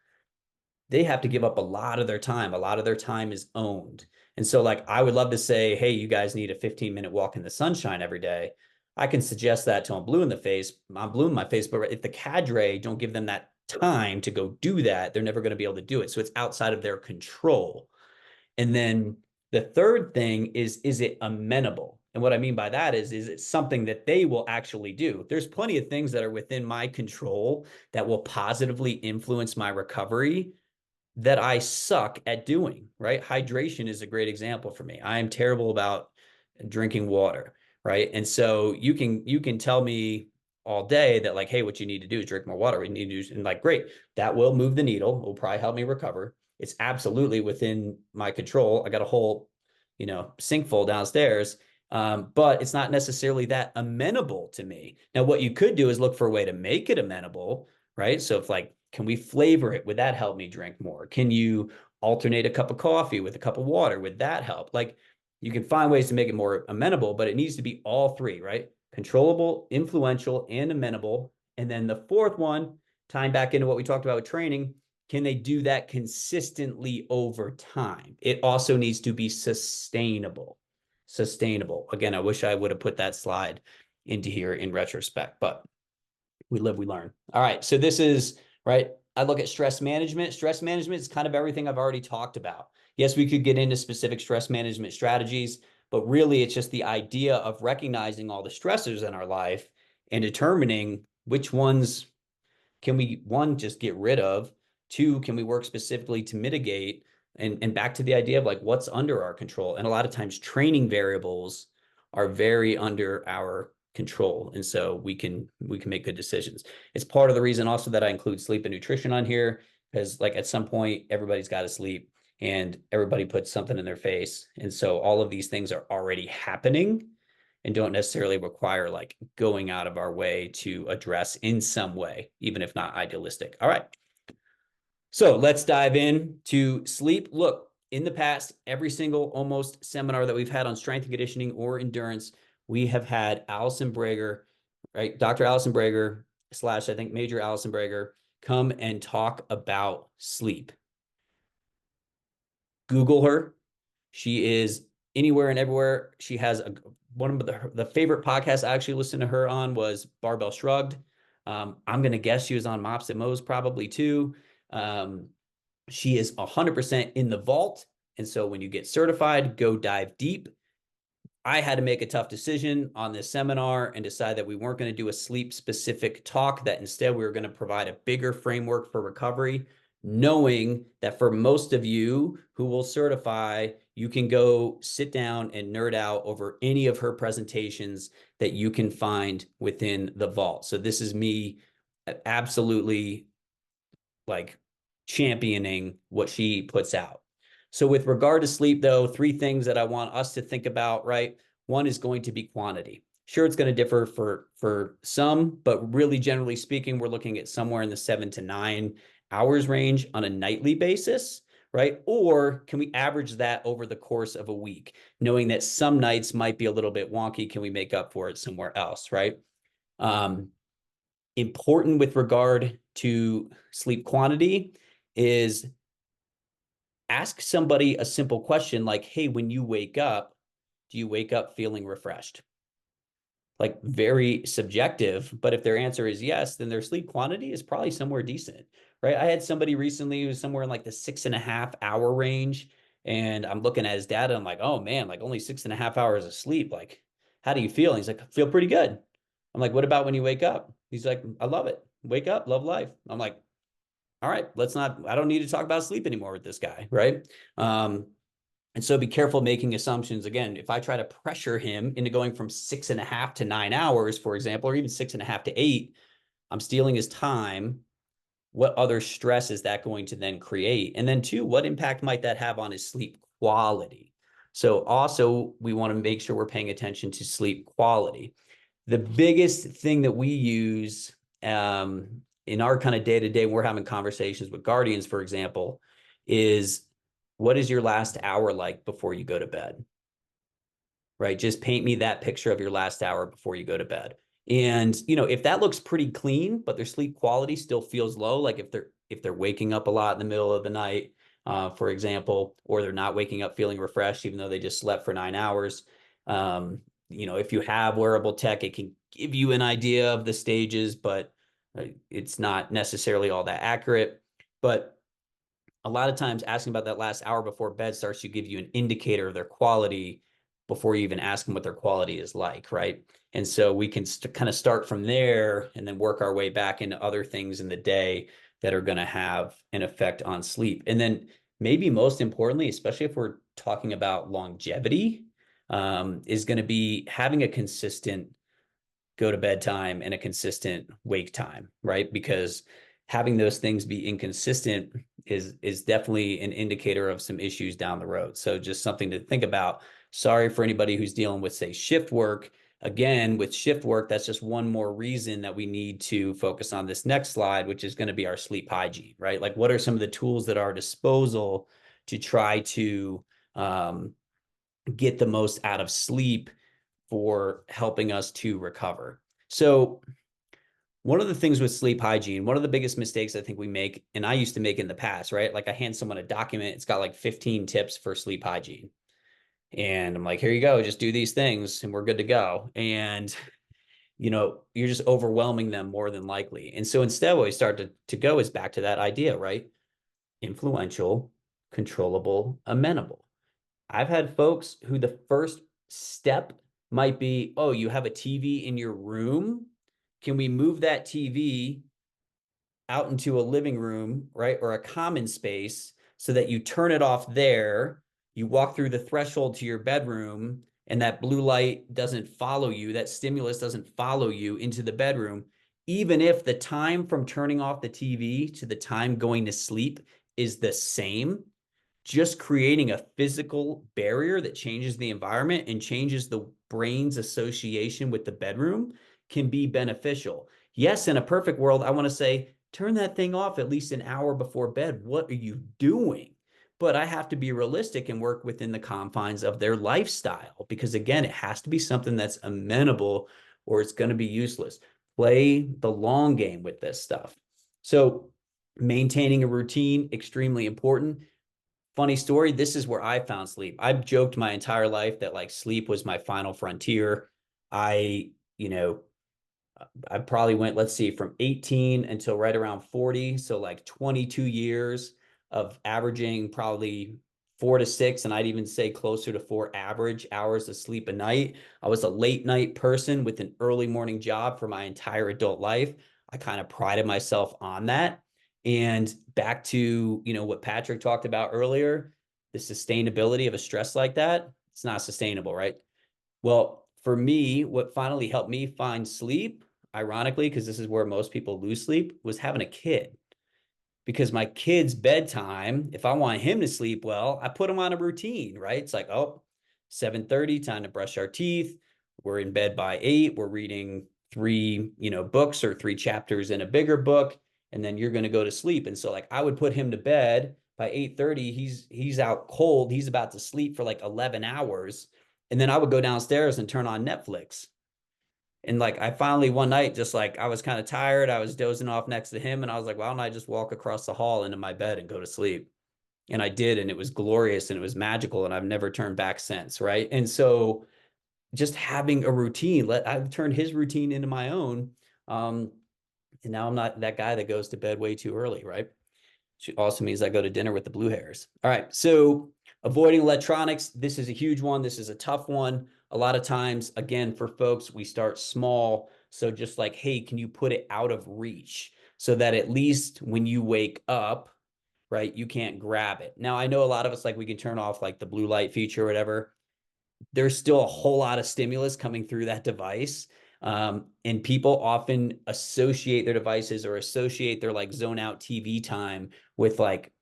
they have to give up a lot of their time. A lot of their time is owned. And so, like, I would love to say, hey, you guys need a 15-minute walk in the sunshine every day. I can suggest that till I'm blue in the face. I'm blue in my face. But if the cadre don't give them that time to go do that, they're never going to be able to do it. So it's outside of their control. And then the third thing is it amenable? And what I mean by that is it something that they will actually do? There's plenty of things that are within my control that will positively influence my recovery that I suck at doing, right? Hydration is a great example for me. I am terrible about drinking water, right? And so you can tell me all day that, like, hey, what you need to do is drink more water. We need to do, and like, great, that will move the needle. Will probably help me recover. It's absolutely within my control. I got a whole, sink full downstairs. But it's not necessarily that amenable to me. Now, what you could do is look for a way to make it amenable, right? So if, like, can we flavor it? Would that help me drink more? Can you alternate a cup of coffee with a cup of water? Would that help? Like, you can find ways to make it more amenable, but it needs to be all three, right? Controllable, influential, and amenable. And then the fourth one, tying back into what we talked about with training, can they do that consistently over time? It also needs to be sustainable. Sustainable. Again, I wish I would have put that slide into here in retrospect, but we live, we learn. All right. So this is, right, I look at stress management. Stress management is kind of everything I've already talked about. Yes, we could get into specific stress management strategies, but really it's just the idea of recognizing all the stressors in our life and determining which ones can we, one, just get rid of, two, can we work specifically to mitigate, and back to the idea of, like, what's under our control. And a lot of times training variables are very under our control, and so we can make good decisions. It's part of the reason also that I include sleep and nutrition on here, because, like, at some point everybody's got to sleep and everybody puts something in their face, and so all of these things are already happening and don't necessarily require, like, going out of our way to address in some way, even if not idealistic. All right. So let's dive in to sleep. Look, in the past, every single almost seminar that we've had on strength and conditioning or endurance, we have had Allison Brager, right? Dr. Allison Brager / I think Major Allison Brager, come and talk about sleep. Google her. She is anywhere and everywhere. She has one of the favorite podcasts I actually listened to her on was Barbell Shrugged. I'm going to guess she was on Mops and Mo's probably too. She is 100% in the vault. And so when you get certified, go dive deep. I had to make a tough decision on this seminar and decide that we weren't going to do a sleep specific talk, that instead we were going to provide a bigger framework for recovery, knowing that for most of you who will certify, you can go sit down and nerd out over any of her presentations that you can find within the vault. So this is me absolutely, like, championing what she puts out. So with regard to sleep, though, three things that I want us to think about, right? One is going to be quantity. Sure, it's going to differ for some, but really, generally speaking, we're looking at somewhere in the 7 to 9 hours range on a nightly basis, right? Or can we average that over the course of a week, knowing that some nights might be a little bit wonky? Can we make up for it somewhere else, right? Important with regard to sleep quantity is ask somebody a simple question like, hey, when you wake up, do you wake up feeling refreshed? Like, very subjective, but if their answer is yes, then their sleep quantity is probably somewhere decent, right? I had somebody recently who was somewhere in like the 6.5 hour range, and I'm looking at his data. I'm like, oh man, like only 6.5 hours of sleep. Like, how do you feel? And he's like, I feel pretty good. I'm like, what about when you wake up? He's like, I love it. Wake up, love life. I'm like, all right, I don't need to talk about sleep anymore with this guy, right? And so be careful making assumptions. Again, if I try to pressure him into going from 6.5 to 9 hours, for example, or even 6.5 to 8, I'm stealing his time. What other stress is that going to then create? And then two, what impact might that have on his sleep quality? So also, we want to make sure we're paying attention to sleep quality. The biggest thing that we use in our kind of day-to-day, we're having conversations with guardians, for example, is what is your last hour like before you go to bed? Right? Just paint me that picture of your last hour before you go to bed. And, you know, if that looks pretty clean, but their sleep quality still feels low, like if they're waking up a lot in the middle of the night, for example, or they're not waking up feeling refreshed, even though they just slept for 9 hours. You know, if you have wearable tech, it can give you an idea of the stages, but it's not necessarily all that accurate. But a lot of times asking about that last hour before bed starts to give you an indicator of their quality before you even ask them what their quality is like, right? And so we can kind of start from there and then work our way back into other things in the day that are going to have an effect on sleep. And then maybe most importantly, especially if we're talking about longevity, is going to be having a consistent go to bed time and a consistent wake time, right? Because having those things be inconsistent is definitely an indicator of some issues down the road. So just something to think about. Sorry for anybody who's dealing with, say, shift work. Again, with shift work, that's just one more reason that we need to focus on this next slide, which is going to be our sleep hygiene, right? Like, what are some of the tools at our disposal to try to get the most out of sleep for helping us to recover? So one of the things with sleep hygiene, one of the biggest mistakes I think we make, and I used to make in the past, right? Like I hand someone a document, it's got like 15 tips for sleep hygiene. And I'm like, here you go, just do these things and we're good to go. And, you know, you're just overwhelming them more than likely. And so instead, what we start to go is back to that idea, right? Influential, controllable, amenable. I've had folks who the first step might be, oh, you have a TV in your room. Can we move that TV out into a living room, right? Or a common space so that you turn it off there, you walk through the threshold to your bedroom, and that blue light doesn't follow you, that stimulus doesn't follow you into the bedroom, even if the time from turning off the TV to the time going to sleep is the same. Just creating a physical barrier that changes the environment and changes the brain's association with the bedroom can be beneficial. Yes, in a perfect world, I want to say, turn that thing off at least an hour before bed. What are you doing? But I have to be realistic and work within the confines of their lifestyle because, again, it has to be something that's amenable or it's going to be useless. Play the long game with this stuff. So maintaining a routine, extremely important. Funny story, this is where I found sleep. I've joked my entire life that like sleep was my final frontier. I, you know, I probably went, let's see, from 18 until right around 40. So like 22 years of averaging probably 4 to 6, and I'd even say closer to 4 average hours of sleep a night. I was a late night person with an early morning job for my entire adult life. I kind of prided myself on that. And back to, you know, what Patrick talked about earlier, the sustainability of a stress like that, it's not sustainable, right? Well, for me, what finally helped me find sleep, ironically, because this is where most people lose sleep, was having a kid. Because my kid's bedtime, if I want him to sleep well, I put him on a routine, right? It's like, oh, 7:30, time to brush our teeth. We're in bed by 8. We're reading 3, you know, books or 3 chapters in a bigger book, and then you're going to go to sleep. And so like I would put him to bed by 8:30. He's out cold. He's about to sleep for like 11 hours. And then I would go downstairs and turn on Netflix. And like I finally one night, just like I was kind of tired, I was dozing off next to him, and I was like, why don't I just walk across the hall into my bed and go to sleep? And I did, and it was glorious and it was magical, and I've never turned back since, right? And so just having a routine, I've turned his routine into my own. And now I'm not that guy that goes to bed way too early, right? Which also means I go to dinner with the blue hairs. All right, so avoiding electronics. This is a huge one. This is a tough one. A lot of times, again, for folks, we start small. So just like, hey, can you put it out of reach so that at least when you wake up, right, you can't grab it. Now, I know a lot of us, like we can turn off like the blue light feature or whatever. There's still a whole lot of stimulus coming through that device. And people often associate their devices or associate their like zone out TV time with like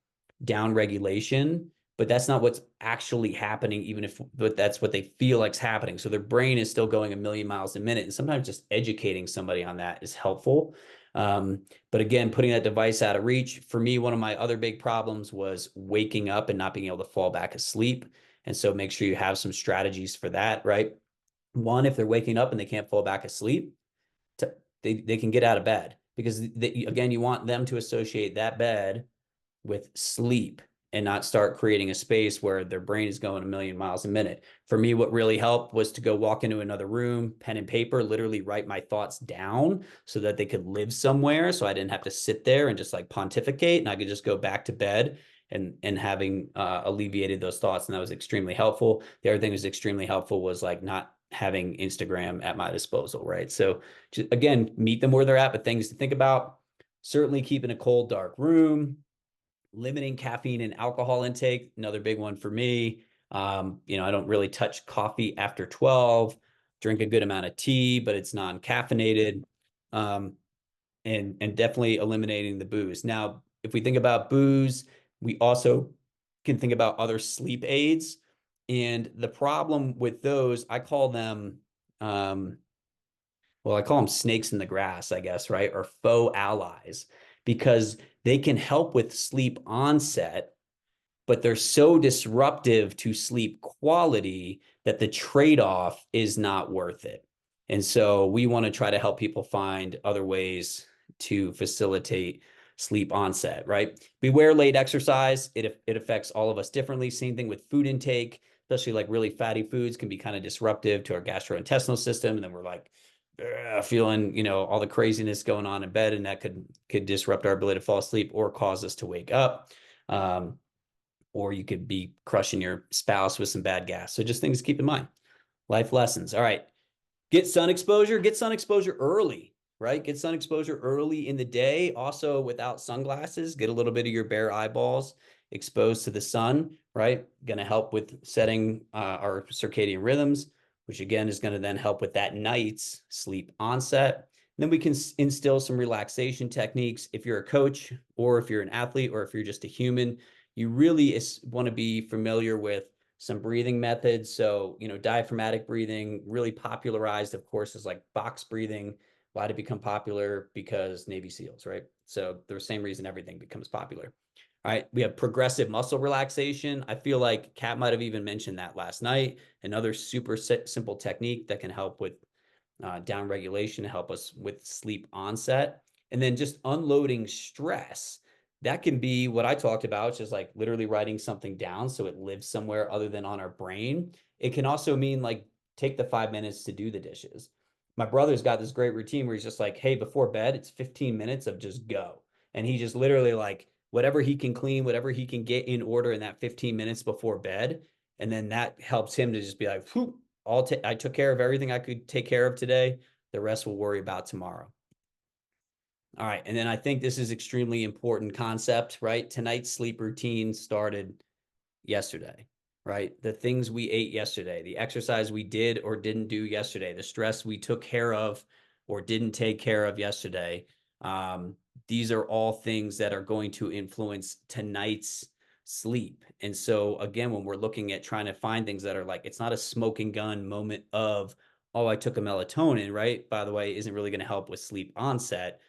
down regulation, but that's not what's actually happening, even if but that's what they feel like's happening. So their brain is still going a million miles a minute. And sometimes just educating somebody on that is helpful. But again, putting that device out of reach. For me, one of my other big problems was waking up and not being able to fall back asleep. And so make sure you have some strategies for that, right? One, if they're waking up and they can't fall back asleep, they can get out of bed, because again, you want them to associate that bed with sleep and not start creating a space where their brain is going a million miles a minute. For me, what really helped was to go walk into another room, pen and paper, literally write my thoughts down so that they could live somewhere. So I didn't have to sit there and just like pontificate, and I could just go back to bed and having alleviated those thoughts. And that was extremely helpful. The other thing that was extremely helpful was like not having Instagram at my disposal, right? So just, again, meet them where they're at, but things to think about. Certainly keeping a cold, dark room, limiting caffeine and alcohol intake, another big one for me. I don't really touch coffee after 12, drink a good amount of tea, but it's non-caffeinated, and definitely eliminating the booze. Now, if we think about booze, we also can think about other sleep aids. And the problem with those, I call them, I call them snakes in the grass, I guess, right? Or faux allies, because they can help with sleep onset, but they're so disruptive to sleep quality that the trade-off is not worth it. And so we want to try to help people find other ways to facilitate sleep onset, right? Beware late exercise. It affects all of us differently. Same thing with food intake, especially like really fatty foods can be kind of disruptive to our gastrointestinal system. And then we're like, feeling, all the craziness going on in bed, and that could disrupt our ability to fall asleep or cause us to wake up. Or you could be crushing your spouse with some bad gas. So just things to keep in mind. Life lessons. All right. Get sun exposure early, right? Get sun exposure early in the day. Also, without sunglasses, get a little bit of your bare eyeballs exposed to the sun, right? Going to help with setting our circadian rhythms, which again is going to then help with that night's sleep onset. And then we can instill some relaxation techniques. If you're a coach, or if you're an athlete, or if you're just a human, you really want to be familiar with some breathing methods. So, diaphragmatic breathing, really popularized, of course, is like box breathing. Why did it become popular? Because Navy SEALs, right? So the same reason everything becomes popular. All right, we have progressive muscle relaxation. I feel like Kat might have even mentioned that last night. Another super simple technique that can help with down regulation, help us with sleep onset. And then just unloading stress. That can be what I talked about, just like literally writing something down so it lives somewhere other than on our brain. It can also mean like take the 5 minutes to do the dishes. My brother's got this great routine where he's just like, hey, before bed, it's 15 minutes of just go. And he just literally like whatever he can clean, whatever he can get in order in that 15 minutes before bed. And then that helps him to just be like, whew, I took care of everything I could take care of today. The rest we'll worry about tomorrow. All right. And then I think this is extremely important concept, right? Tonight's sleep routine started yesterday, right? The things we ate yesterday, the exercise we did or didn't do yesterday, the stress we took care of or didn't take care of yesterday. These are all things that are going to influence tonight's sleep. And so again, when we're looking at trying to find things that are like, it's not a smoking gun moment of, oh, I took a melatonin, right? By the way, isn't really going to help with sleep onset.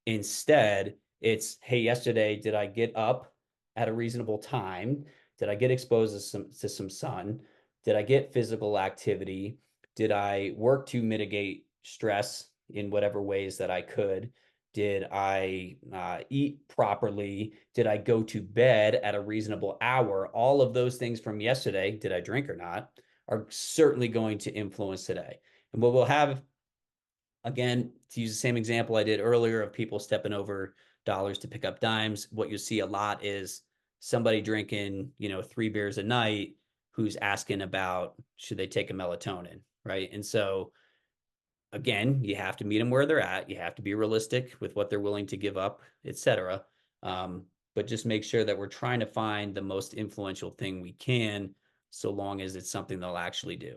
Instead, it's, hey, yesterday, did I get up at a reasonable time? Did I get exposed to some sun? Did I get physical activity? Did I work to mitigate stress in whatever ways that I could? Did I eat properly? Did I go to bed at a reasonable hour? All of those things from yesterday, did I drink or not, are certainly going to influence today. And what we'll have, again, to use the same example I did earlier of people stepping over dollars to pick up dimes, what you see a lot is somebody drinking, 3 beers a night who's asking about should they take a melatonin, right? And so again, you have to meet them where they're at. You have to be realistic with what they're willing to give up, etc. But just make sure that we're trying to find the most influential thing we can, so long as it's something they'll actually do.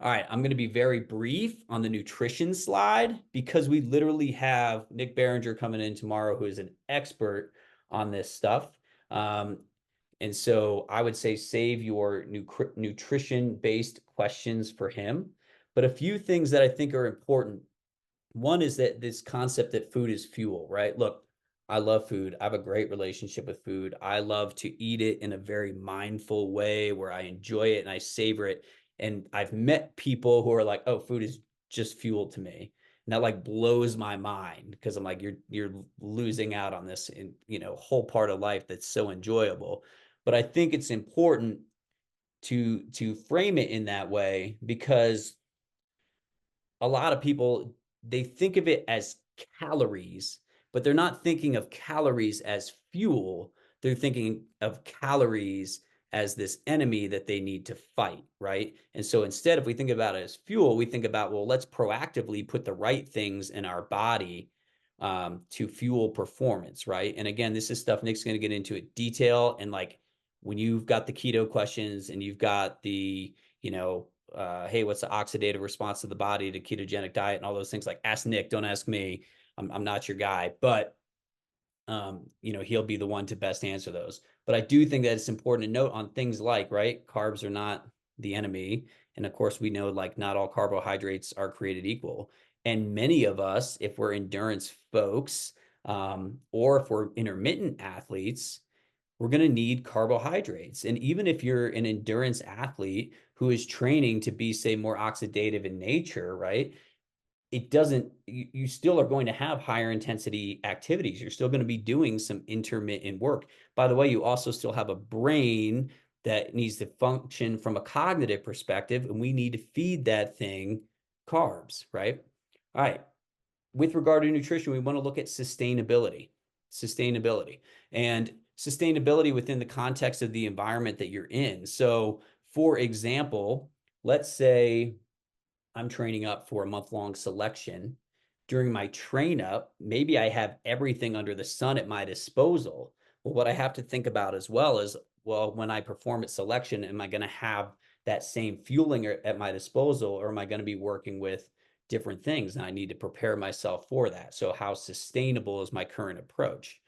All right, I'm going to be very brief on the nutrition slide because we literally have Nick Behringer coming in tomorrow, who is an expert on this stuff. And so I would say save your nutrition-based questions for him. But a few things that I think are important One is that this concept that food is fuel, right? Look, I love food. I have a great relationship with food. I love to eat it in a very mindful way where I enjoy it and I savor it. And I've met people who are like, "Oh, food is just fuel to me." And that like blows my mind because I'm like, you're losing out on this in, whole part of life that's so enjoyable. But I think it's important to frame it in that way because a lot of people, they think of it as calories, but they're not thinking of calories as fuel. They're thinking of calories as this enemy that they need to fight, right? And so instead, if we think about it as fuel, we think about, well, let's proactively put the right things in our body to fuel performance, right? And again, this is stuff Nick's going to get into it detail. And like when you've got the keto questions and you've got the, hey, what's the oxidative response of the body to ketogenic diet and all those things? Like, ask Nick, don't ask me. I'm not your guy, but he'll be the one to best answer those. But I do think that it's important to note on things like, right, carbs are not the enemy. And of course, we know like not all carbohydrates are created equal. And many of us, if we're endurance folks, or if we're intermittent athletes, we're going to need carbohydrates. And even if you're an endurance athlete who is training to be, say, more oxidative in nature, right? It doesn't, you still are going to have higher intensity activities. You're still going to be doing some intermittent work. By the way, you also still have a brain that needs to function from a cognitive perspective, and we need to feed that thing carbs, right? All right. With regard to nutrition, we want to look at sustainability and sustainability within the context of the environment that you're in. So for example, let's say I'm training up for a month-long selection. During my train up, maybe I have everything under the sun at my disposal. Well, what I have to think about as well is, well, when I perform at selection, am I going to have that same fueling at my disposal, or am I going to be working with different things? And I need to prepare myself for that. So how sustainable is my current approach?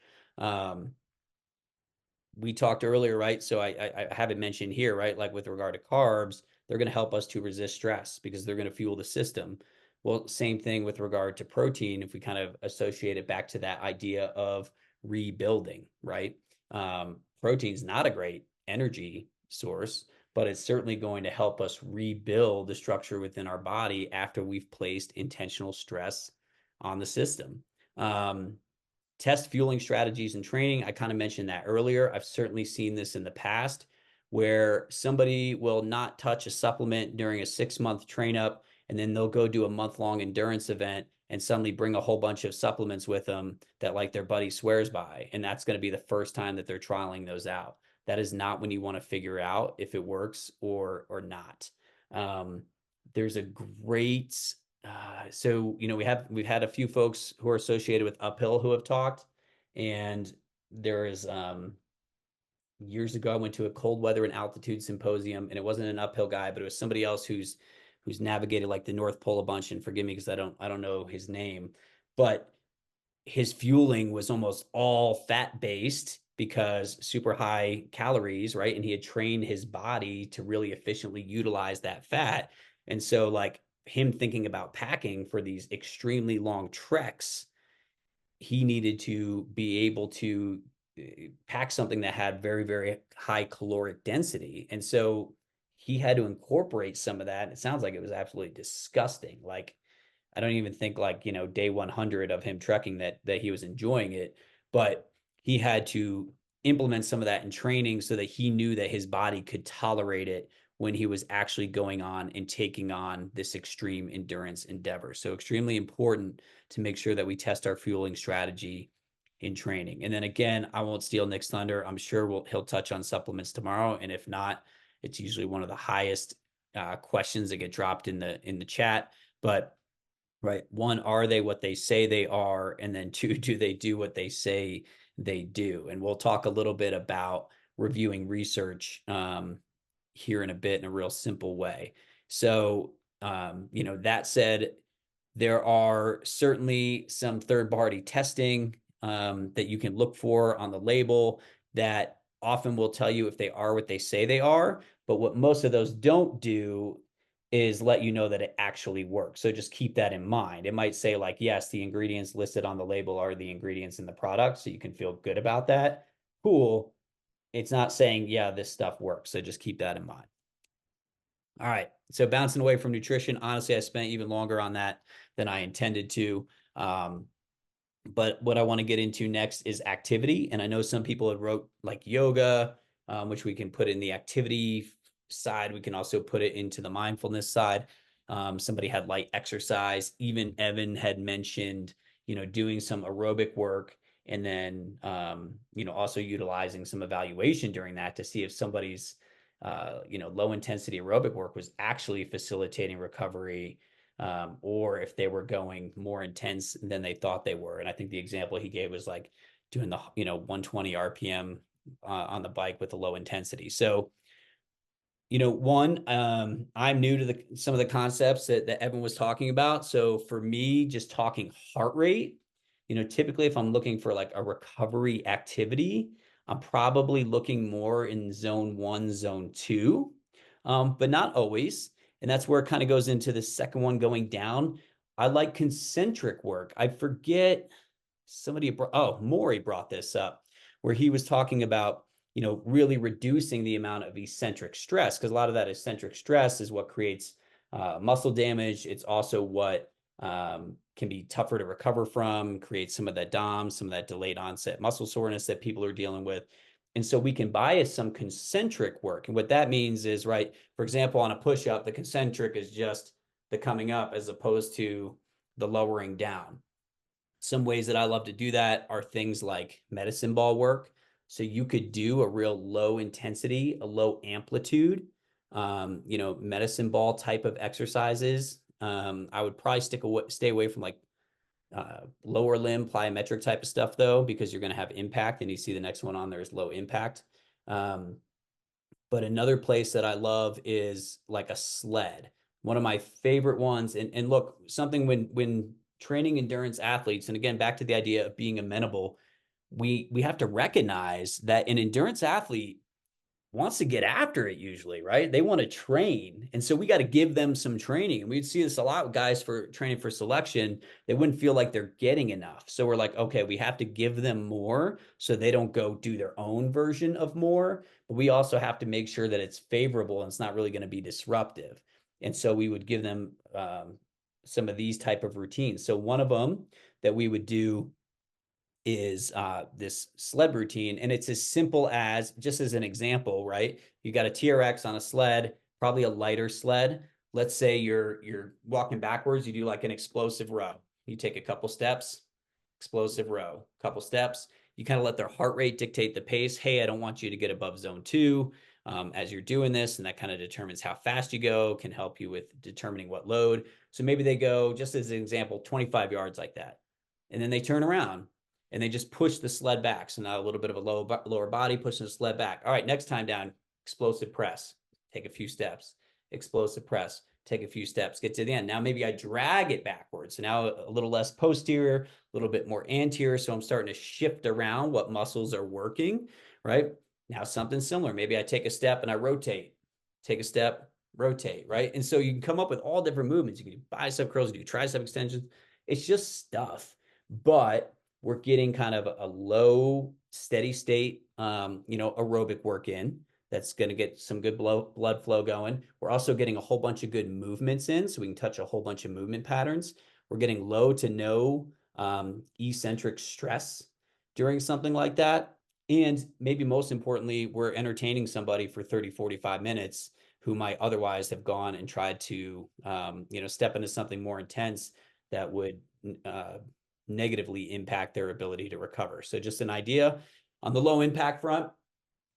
We talked earlier, right? So I haven't mentioned here, right? Like with regard to carbs, they're going to help us to resist stress because they're going to fuel the system. Well, same thing with regard to protein, if we kind of associate it back to that idea of rebuilding, right? Protein is not a great energy source, but it's certainly going to help us rebuild the structure within our body after we've placed intentional stress on the system. Test fueling strategies and training. I kind of mentioned that earlier. I've certainly seen this in the past where somebody will not touch a supplement during a 6-month train up, and then they'll go do a month-long endurance event and suddenly bring a whole bunch of supplements with them that like their buddy swears by. And that's going to be the first time that they're trialing those out. That is not when you want to figure out if it works or not. There's a great so we've had a few folks who are associated with Uphill who have talked, and there is years ago I went to a cold weather and altitude symposium, and it wasn't an Uphill guy, but it was somebody else who's navigated like the North Pole a bunch, and forgive me because I don't know his name, but his fueling was almost all fat based because super high calories, right? And he had trained his body to really efficiently utilize that fat. And so like him thinking about packing for these extremely long treks, he needed to be able to pack something that had very, very high caloric density. And so he had to incorporate some of that. It sounds like it was absolutely disgusting. Like I don't even think like, day 100 of him trekking that he was enjoying it, but he had to implement some of that in training so that he knew that his body could tolerate it when he was actually going on and taking on this extreme endurance endeavor. So extremely important to make sure that we test our fueling strategy in training. And then again, I won't steal Nick's thunder. I'm sure he'll touch on supplements tomorrow. And if not, it's usually one of the highest questions that get dropped in the chat. But right, one, are they what they say they are? And then two, do they do what they say they do? And we'll talk a little bit about reviewing research here in a bit in a real simple way. So, that said, there are certainly some third-party testing that you can look for on the label that often will tell you if they are what they say they are. But what most of those don't do is let you know that it actually works. So just keep that in mind. It might say like, yes, the ingredients listed on the label are the ingredients in the product, so you can feel good about that. Cool. It's not saying, yeah, this stuff works. So just keep that in mind. All right. So bouncing away from nutrition, honestly, I spent even longer on that than I intended to. But what I want to get into next is activity. And I know some people had wrote like yoga, which we can put in the activity side. We can also put it into the mindfulness side. Somebody had light exercise. Even Evan had mentioned, doing some aerobic work, and then, also utilizing some evaluation during that to see if somebody's, low intensity aerobic work was actually facilitating recovery, or if they were going more intense than they thought they were. And I think the example he gave was like doing the 120 RPM on the bike with a low intensity. So, I'm new to some of the concepts that Evan was talking about. So for me, just talking heart rate, typically if I'm looking for like a recovery activity, I'm probably looking more in zone 1, zone 2, but not always. And that's where it kind of goes into the second one going down. I like concentric work. I forget Maury brought this up, where he was talking about, really reducing the amount of eccentric stress, because a lot of that eccentric stress is what creates muscle damage. It's also what can be tougher to recover from, create some of that DOM, some of that delayed onset muscle soreness that people are dealing with. And so we can bias some concentric work. And what that means is, right, for example, on a push-up, the concentric is just the coming up as opposed to the lowering down. Some ways that I love to do that are things like medicine ball work. So you could do a real low intensity, a low amplitude, medicine ball type of exercises. I would probably stay away from like lower limb plyometric type of stuff though, because you're going to have impact. And you see the next one on there is low impact. But another place that I love is like a sled. One of my favorite ones. And look, something when training endurance athletes, and again, back to the idea of being amenable, we have to recognize that an endurance athlete wants to get after it usually, right? They want to train. And so we got to give them some training. And we'd see this a lot with guys for training for selection. They wouldn't feel like they're getting enough. So we're like, okay, we have to give them more so they don't go do their own version of more. But we also have to make sure that it's favorable and it's not really going to be disruptive. And so we would give them some of these type of routines. So one of them that we would do is this sled routine. And it's as simple as, just as an example, right? You got a TRX on a sled, probably a lighter sled. Let's say you're walking backwards, you do like an explosive row. You take a couple steps, explosive row, couple steps. You kind of let their heart rate dictate the pace. Hey, I don't want you to get above zone 2 as you're doing this. And that kind of determines how fast you go, can help you with determining what load. So maybe they go, just as an example, 25 yards like that. And then they turn around and they just push the sled back. So now a little bit of a lower body pushing the sled back. All right, next time down, explosive press, take a few steps, explosive press, take a few steps, get to the end. Now maybe I drag it backwards. So now a little less posterior, a little bit more anterior. So I'm starting to shift around what muscles are working, right? Now something similar. Maybe I take a step and I rotate, take a step, rotate, right? And so you can come up with all different movements. You can do bicep curls, you can do tricep extensions. It's just stuff, but we're getting kind of a low steady state, aerobic work in. That's going to get some good blood flow going. We're also getting a whole bunch of good movements in, so we can touch a whole bunch of movement patterns. We're getting low to no eccentric stress during something like that. And maybe most importantly, we're entertaining somebody for 30, 45 minutes who might otherwise have gone and tried to, step into something more intense that would negatively impact their ability to recover. So just an idea. On the low impact front,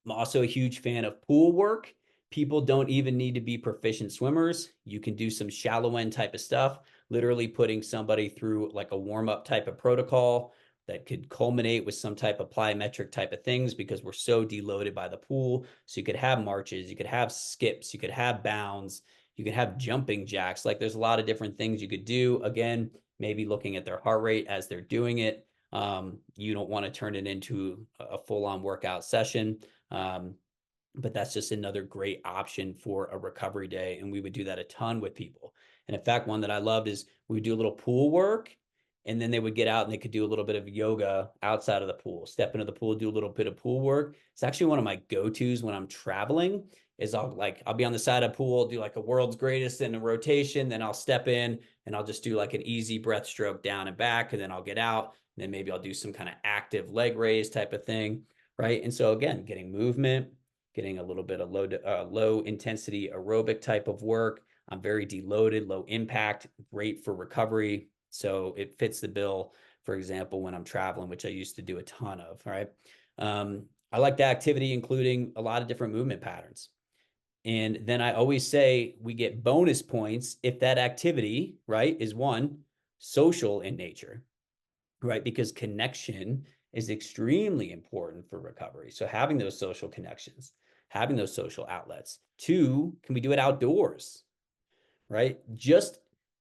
I'm also a huge fan of pool work. People don't even need to be proficient swimmers. You can do some shallow end type of stuff, literally putting somebody through like a warm-up type of protocol that could culminate with some type of plyometric type of things, because we're so deloaded by the pool. So you could have marches, you could have skips, you could have bounds, you could have jumping jacks. Like there's a lot of different things you could do. Again, maybe looking at their heart rate as they're doing it. You don't want to turn it into a full-on workout session. but that's just another great option for a recovery day. And we would do that a ton with people. And in fact, one that I loved is we would do a little pool work, and then they would get out and they could do a little bit of yoga outside of the pool, step into the pool, do a little bit of pool work. It's actually one of my go-tos when I'm traveling. Is I'll be on the side of the pool, do like a world's greatest in a rotation, then I'll step in and I'll just do like an easy breath stroke down and back, and then I'll get out, and then maybe I'll do some kind of active leg raise type of thing, right? And so again, getting movement, getting a little bit of low intensity aerobic type of work. I'm very deloaded, low impact, great for recovery. So it fits the bill, for example, when I'm traveling, which I used to do a ton of, right? I like the activity, including a lot of different movement patterns. And then I always say we get bonus points if that activity, right, is one, social in nature, right? Because connection is extremely important for recovery. So having those social connections, having those social outlets. Two, can we do it outdoors, right? Just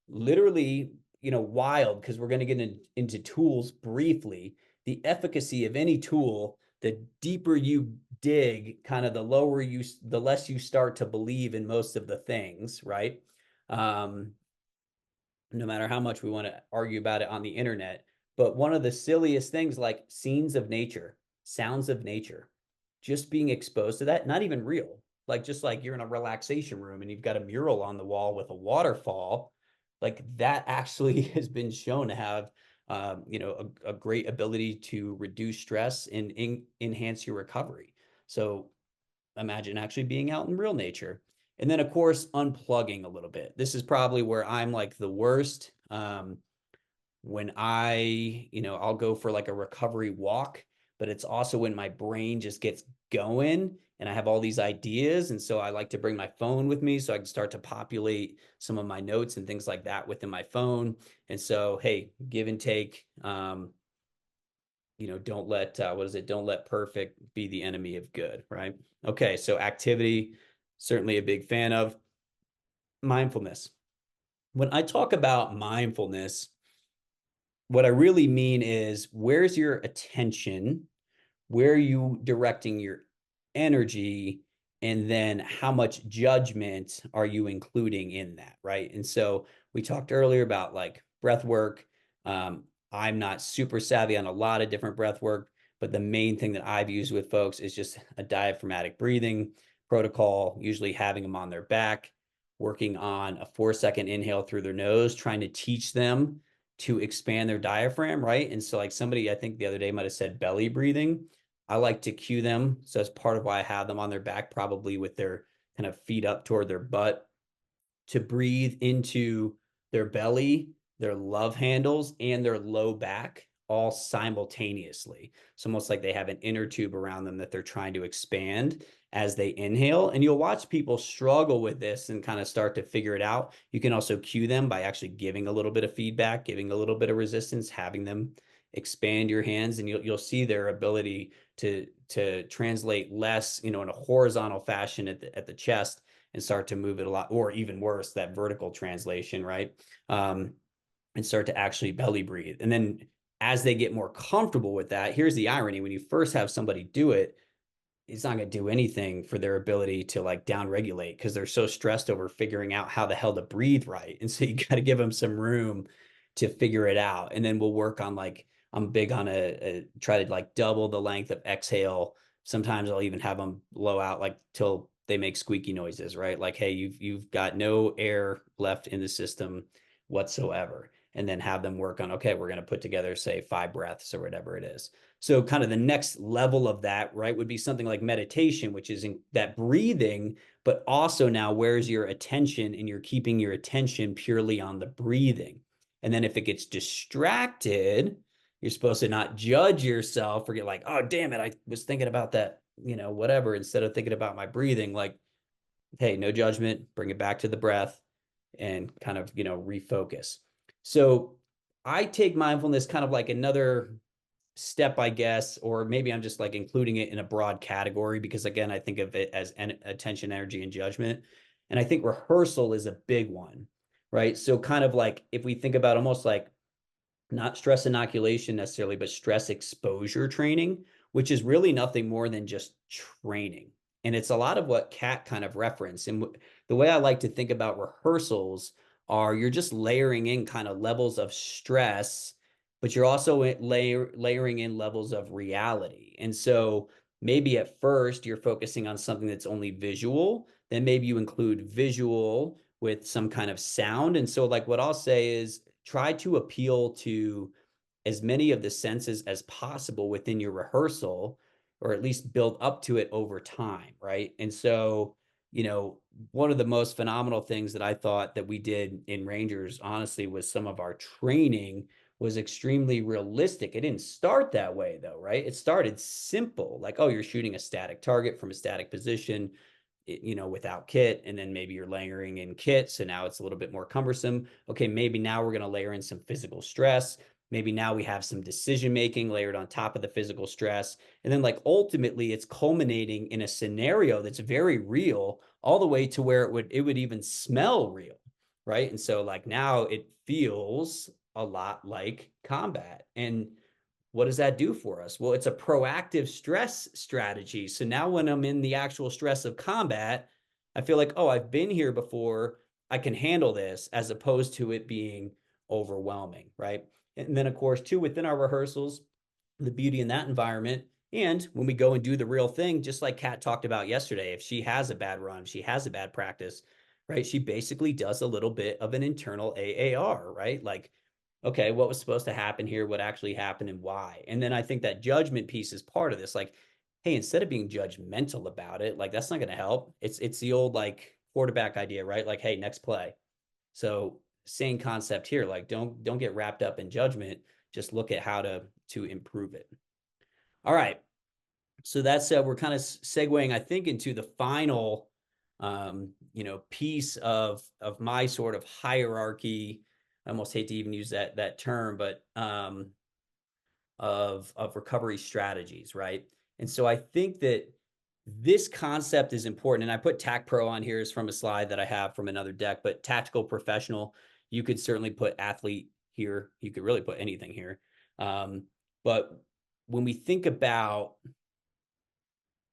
literally, wild, because we're going to get into tools briefly. The efficacy of any tool, the deeper you dig, kind of the less you start to believe in most of the things, right? No matter how much we want to argue about it on the internet. But one of the silliest things, like scenes of nature, sounds of nature, just being exposed to that, not even real. Like just like you're in a relaxation room and you've got a mural on the wall with a waterfall, like that actually has been shown to have a great ability to reduce stress and enhance your recovery. So imagine actually being out in real nature. And then, of course, unplugging a little bit. This is probably where I'm like the worst. When I'll go for like a recovery walk, but it's also when my brain just gets going and I have all these ideas. And so I like to bring my phone with me so I can start to populate some of my notes and things like that within my phone. And so, hey, give and take. Don't let don't let perfect be the enemy of good, right? Okay, so activity, certainly a big fan of. Mindfulness. When I talk about mindfulness, what I really mean is, where's your attention? Where are you directing your energy? And then how much judgment are you including in that, right? And so we talked earlier about like breath work. I'm not super savvy on a lot of different breath work, but the main thing that I've used with folks is just a diaphragmatic breathing protocol, usually having them on their back, working on a 4-second inhale through their nose, trying to teach them to expand their diaphragm, right? And so like somebody, I think the other day might have said belly breathing. I like to cue them. So that's part of why I have them on their back, probably with their kind of feet up toward their butt, to breathe into their belly, their love handles, and their low back all simultaneously. It's almost like they have an inner tube around them that they're trying to expand as they inhale. And you'll watch people struggle with this and kind of start to figure it out. You can also cue them by actually giving a little bit of feedback, giving a little bit of resistance, having them expand your hands, and you'll see their ability to translate less, in a horizontal fashion at the chest, and start to move it a lot, or even worse, that vertical translation, right? And start to actually belly breathe. And then as they get more comfortable with that, here's the irony: when you first have somebody do it, it's not going to do anything for their ability to like down regulate, because they're so stressed over figuring out how the hell to breathe right. And so you got to give them some room to figure it out. And then we'll work on, like, I'm big on try to like double the length of exhale. Sometimes I'll even have them blow out like till they make squeaky noises, right? Like, hey, you've got no air left in the system whatsoever. And then have them work on, okay, we're going to put together, say, 5 breaths or whatever it is. So kind of the next level of that, right, would be something like meditation, which is in that breathing, but also now where's your attention, and you're keeping your attention purely on the breathing. And then if it gets distracted, you're supposed to not judge yourself or get like, oh, damn it, I was thinking about that, whatever, instead of thinking about my breathing. Like, hey, no judgment, bring it back to the breath and kind of, refocus. So I take mindfulness kind of like another step, I guess, or maybe I'm just like including it in a broad category, because again, I think of it as attention, energy, and judgment. And I think rehearsal is a big one, right? So kind of like if we think about almost like not stress inoculation necessarily, but stress exposure training, which is really nothing more than just training. And it's a lot of what Kat kind of referenced. And the way I like to think about rehearsals are you're just layering in kind of levels of stress, but you're also layering in levels of reality. And so maybe at first you're focusing on something that's only visual, then maybe you include visual with some kind of sound. And so like what I'll say is try to appeal to as many of the senses as possible within your rehearsal, or at least build up to it over time, right? And so, one of the most phenomenal things that I thought that we did in Rangers, honestly, was some of our training was extremely realistic. It didn't start that way though, right? It started simple, like, oh, you're shooting a static target from a static position, without kit, and then maybe you're layering in kit. So now it's a little bit more cumbersome. Okay, maybe now we're going to layer in some physical stress. Maybe now we have some decision making layered on top of the physical stress. And then, like, ultimately, it's culminating in a scenario that's very real, all the way to where it would even smell real, right? And so, like, now it feels a lot like combat. And what does that do for us? Well, it's a proactive stress strategy. So now when I'm in the actual stress of combat, I feel like, oh, I've been here before. I can handle this, as opposed to it being overwhelming, right? And then, of course, too, within our rehearsals, the beauty in that environment. And when we go and do the real thing, just like Kat talked about yesterday, if she has a bad run, if she has a bad practice, right, she basically does a little bit of an internal AAR, right? Like, okay, what was supposed to happen here, what actually happened, and why. And then I think that judgment piece is part of this. Like, hey, instead of being judgmental about it, like, that's not going to help. It's the old like quarterback idea, right? Like, hey, next play. So same concept here. Like, don't get wrapped up in judgment. Just look at how to improve it. All right. So that's we're kind of segueing, I think, into the final piece of my sort of hierarchy. I almost hate to even use that term, but of recovery strategies, right? And so I think that this concept is important. And I put TAC Pro on here is from a slide that I have from another deck, but tactical professional, you could certainly put athlete here. You could really put anything here. But when we think about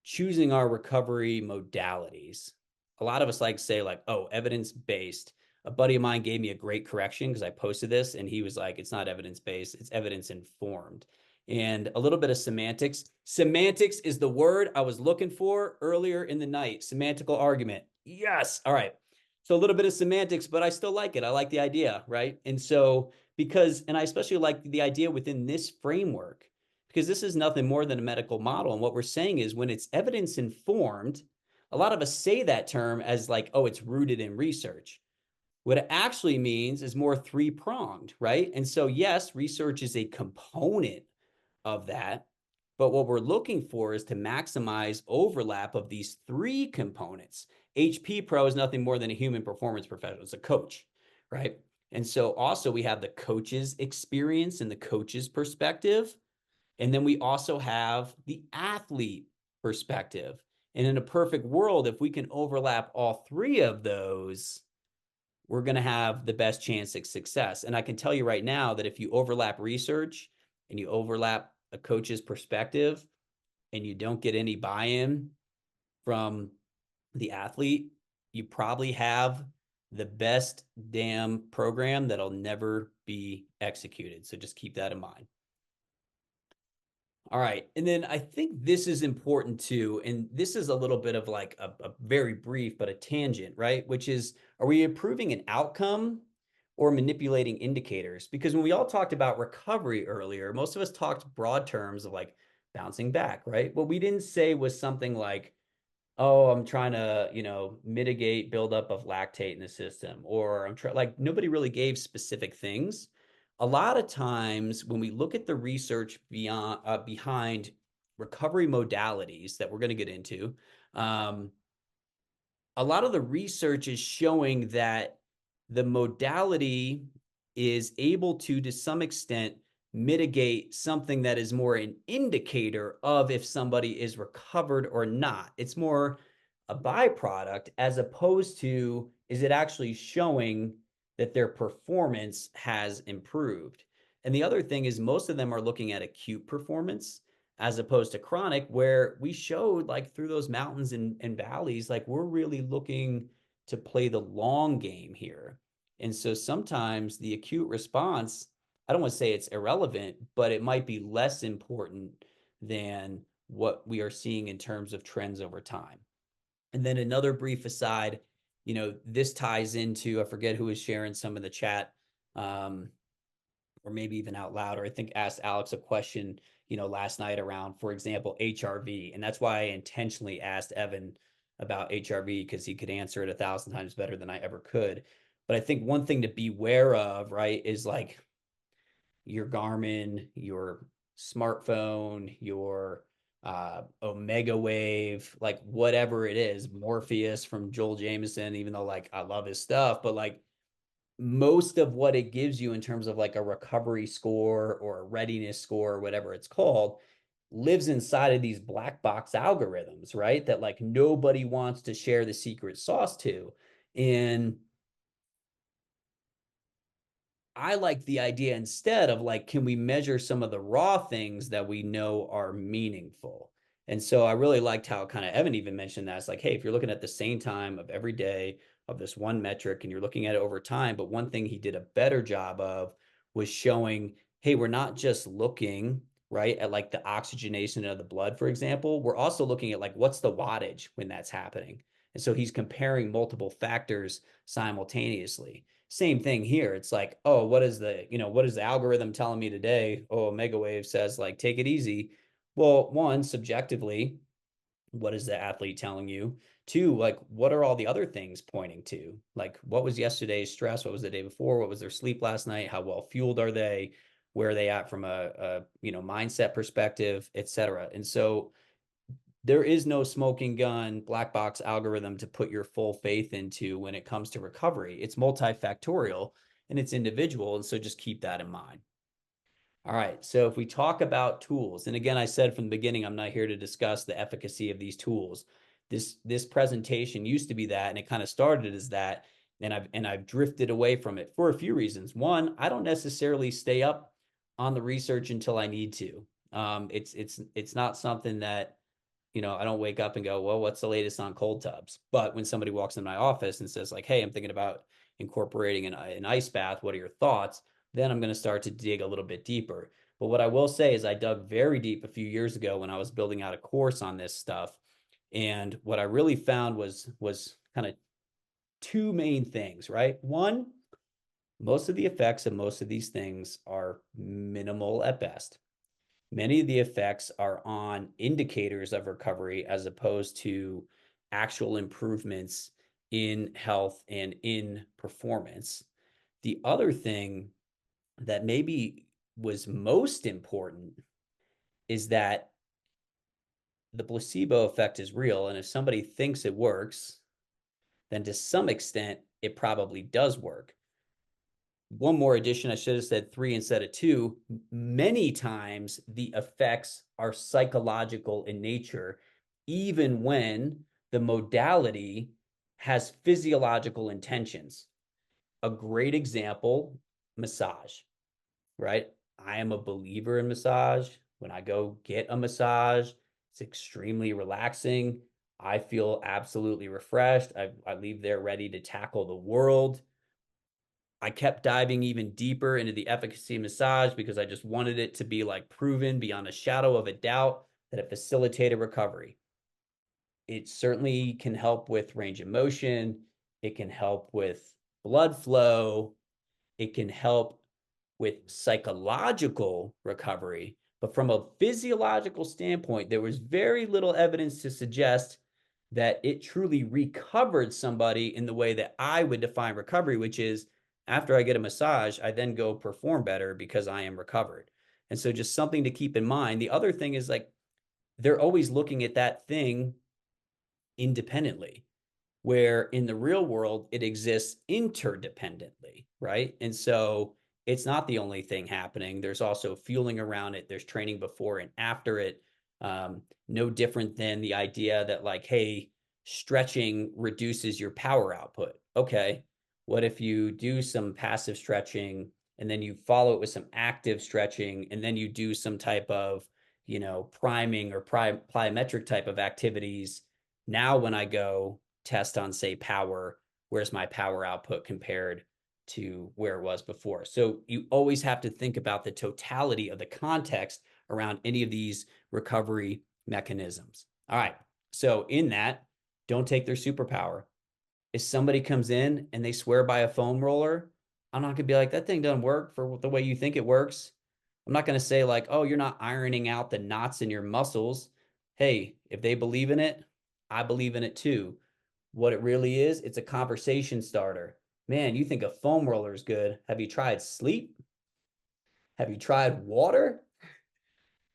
choosing our recovery modalities, a lot of us like to say, like, oh, evidence-based. A buddy of mine gave me a great correction because I posted this, and he was like, it's not evidence-based, it's evidence-informed. And a little bit of semantics. Semantics is the word I was looking for earlier in the night. Semantical argument. Yes. All right. So a little bit of semantics, but I still like it. I like the idea, right? And so and I especially like the idea within this framework, because this is nothing more than a medical model. And what we're saying is, when it's evidence informed, a lot of us say that term as like, oh, it's rooted in research. What it actually means is more three-pronged, right? And so, yes, research is a component of that. But what we're looking for is to maximize overlap of these three components. HP Pro is nothing more than a human performance professional. It's a coach, right? And so also we have the coach's experience and the coach's perspective. And then we also have the athlete perspective. And in a perfect world, if we can overlap all three of those, we're going to have the best chance at success. And I can tell you right now that if you overlap research and you overlap a coach's perspective and you don't get any buy-in from the athlete, you probably have the best damn program that'll never be executed. So just keep that in mind. All right. And then I think this is important too. And this is a little bit of like a very brief, but a tangent, right? Which is, are we improving an outcome or manipulating indicators? Because when we all talked about recovery earlier, most of us talked broad terms of like bouncing back, right? What we didn't say was something like, oh, I'm trying to, mitigate buildup of lactate in the system, or I'm trying, like, nobody really gave specific things. A lot of times when we look at the research behind recovery modalities that we're going to get into, a lot of the research is showing that the modality is able to some extent, mitigate something that is more an indicator of if somebody is recovered or not. It's more a byproduct, as opposed to, is it actually showing that their performance has improved? And the other thing is, most of them are looking at acute performance. as opposed to chronic, where we showed like through those mountains and valleys, like we're really looking to play the long game here. And so sometimes the acute response, I don't want to say it's irrelevant, but it might be less important than what we are seeing in terms of trends over time. And then another brief aside, this ties into, I forget who was sharing some of the chat, or maybe even out loud, or I think asked Alex a question, last night around, for example, HRV. And that's why I intentionally asked Evan about HRV, because he could answer it 1,000 times better than I ever could. But I think one thing to beware of, right, is like your Garmin, your smartphone, your Omega Wave, like whatever it is, Morpheus from Joel Jameson, even though like I love his stuff, but like most of what it gives you in terms of like a recovery score or a readiness score or whatever it's called lives inside of these black box algorithms, right? That like nobody wants to share the secret sauce to. And I like the idea instead of like, can we measure some of the raw things that we know are meaningful? And so I really liked how kind of Evan even mentioned that. It's like, hey, if you're looking at the same time of every day of this one metric and you're looking at it over time, but one thing he did a better job of was showing, hey, we're not just looking, right, at like the oxygenation of the blood, for example. We're also looking at like what's the wattage when that's happening. And so he's comparing multiple factors simultaneously. Same thing here. It's like, oh, what is the algorithm telling me today? Oh, Mega Wave says like, take it easy. Well, one, subjectively, what is the athlete telling you? Two, like, what are all the other things pointing to? Like, what was yesterday's stress? What was the day before? What was their sleep last night? How well fueled are they? Where are they at from a mindset perspective, et cetera? And so there is no smoking gun black box algorithm to put your full faith into when it comes to recovery. It's multifactorial and it's individual. And so just keep that in mind. All right. So if we talk about tools, and again, I said from the beginning, I'm not here to discuss the efficacy of these tools. This presentation used to be that, and it kind of started as that. And I've drifted away from it for a few reasons. One, I don't necessarily stay up on the research until I need to. It's not something that I don't wake up and go, well, what's the latest on cold tubs? But when somebody walks in my office and says like, hey, I'm thinking about incorporating an ice bath, what are your thoughts? Then I'm going to start to dig a little bit deeper. But what I will say is I dug very deep a few years ago when I was building out a course on this stuff. And what I really found was kind of two main things, right? One, most of the effects of most of these things are minimal at best. Many of the effects are on indicators of recovery as opposed to actual improvements in health and in performance. The other thing that maybe was most important is that the placebo effect is real. And if somebody thinks it works, then to some extent, it probably does work. One more addition, I should have said 3 instead of 2. Many times the effects are psychological in nature, even when the modality has physiological intentions. A great example, massage, right? I am a believer in massage. When I go get a massage, it's extremely relaxing. I feel absolutely refreshed. I leave there ready to tackle the world. I kept diving even deeper into the efficacy of massage because I just wanted it to be like proven beyond a shadow of a doubt that it facilitated recovery. It certainly can help with range of motion. It can help with blood flow. It can help with psychological recovery. But from a physiological standpoint, there was very little evidence to suggest that it truly recovered somebody in the way that I would define recovery, which is after I get a massage, I then go perform better because I am recovered. And so just something to keep in mind. The other thing is like they're always looking at that thing independently, where in the real world it exists interdependently, right? And so it's not the only thing happening. There's also fueling around it. There's training before and after it. No different than the idea that like, hey, stretching reduces your power output. Okay, what if you do some passive stretching and then you follow it with some active stretching and then you do some type of priming or plyometric type of activities. Now, when I go test on, say, power, where's my power output compared to where it was before? So you always have to think about the totality of the context around any of these recovery mechanisms. All right. So in that, don't take their superpower. If somebody comes in and they swear by a foam roller, I'm not going to be like, that thing doesn't work for the way you think it works. I'm not going to say like, oh, you're not ironing out the knots in your muscles. Hey, if they believe in it, I believe in it too. What it really is, it's a conversation starter. Man, you think a foam roller is good. Have you tried sleep? Have you tried water?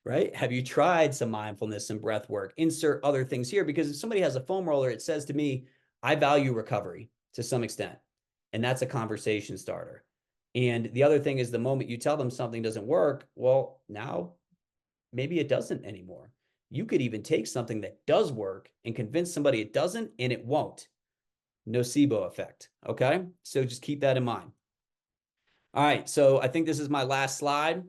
Right? Have you tried some mindfulness and breath work? Insert other things here, because if somebody has a foam roller, it says to me, I value recovery to some extent. And that's a conversation starter. And the other thing is, the moment you tell them something doesn't work, well, now maybe it doesn't anymore. You could even take something that does work and convince somebody it doesn't, and it won't. Nocebo effect. Okay. So just keep that in mind. All right. So I think this is my last slide,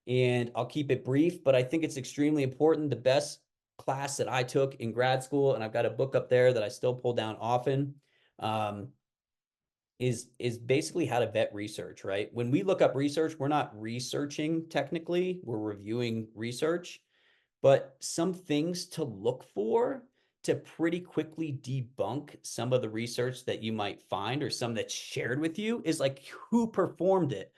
and I'll keep it brief, but I think it's extremely important. The best class that I took in grad school, and I've got a book up there that I still pull down often, is basically how to vet research, right? When we look up research, we're not researching technically, we're reviewing research, but some things to look for to pretty quickly debunk some of the research that you might find, or some that's shared with you, is like, who performed it?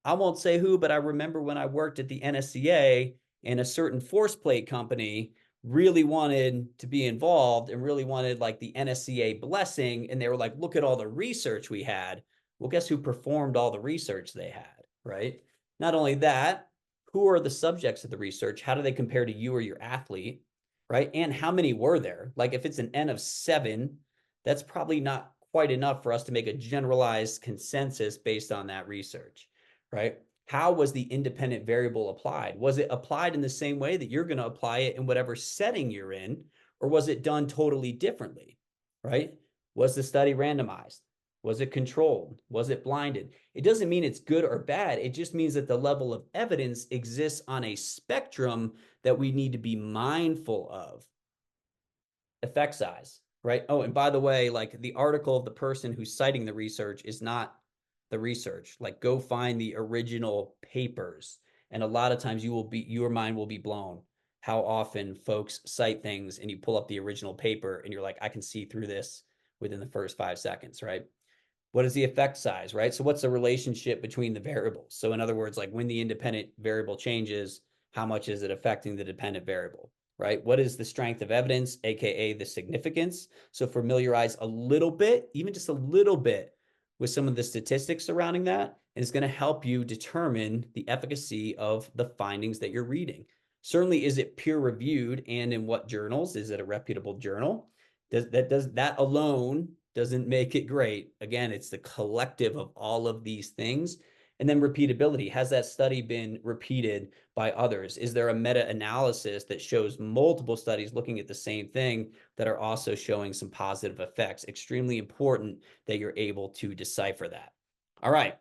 I won't say who, but I remember when I worked at the NSCA, and a certain force plate company really wanted to be involved and really wanted like the NSCA blessing. And they were like, look at all the research we had. Well, guess who performed all the research they had, right? Not only that, who are the subjects of the research? How do they compare to you or your athlete, right? And how many were there? Like if it's an N of 7, that's probably not quite enough for us to make a generalized consensus based on that research, right? How was the independent variable applied? Was it applied in the same way that you're going to apply it in whatever setting you're in, or was it done totally differently, right? Was the study randomized? Was it controlled? Was it blinded? It doesn't mean it's good or bad. It just means that the level of evidence exists on a spectrum that we need to be mindful of. Effect size, right? Oh, and by the way, like the article of the person who's citing the research is not the research. Like, go find the original papers. And a lot of times your mind will be blown how often folks cite things and you pull up the original paper and you're like, I can see through this within the first 5 seconds, right? What is the effect size, right? So what's the relationship between the variables? So in other words, like when the independent variable changes, how much is it affecting the dependent variable, right? What is the strength of evidence, AKA the significance? So familiarize a little bit, even just a little bit, with some of the statistics surrounding that, and it's going to help you determine the efficacy of the findings that you're reading. Certainly, is it peer reviewed, and in what journals? Is it a reputable journal? That alone doesn't make it great. Again, it's the collective of all of these things. And then repeatability. Has that study been repeated by others? Is there a meta-analysis that shows multiple studies looking at the same thing that are also showing some positive effects? Extremely important that you're able to decipher that. All right.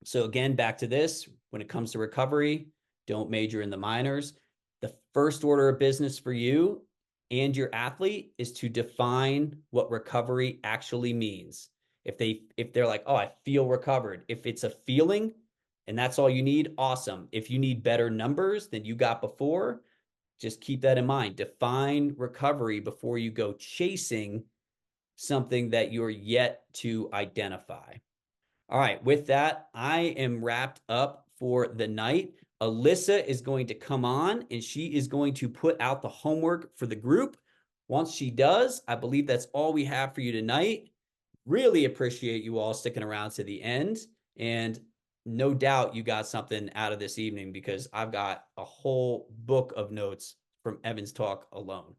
So again, back to this, when it comes to recovery, don't major in the minors. The first order of business for you and your athlete is to define what recovery actually means. If they're like, oh, I feel recovered. If it's a feeling and that's all you need, awesome. If you need better numbers than you got before, just keep that in mind. Define recovery before you go chasing something that you're yet to identify. All right, with that, I am wrapped up for the night. Alyssa is going to come on and she is going to put out the homework for the group. Once she does, I believe that's all we have for you tonight. Really appreciate you all sticking around to the end. And no doubt you got something out of this evening, because I've got a whole book of notes from Evan's talk alone.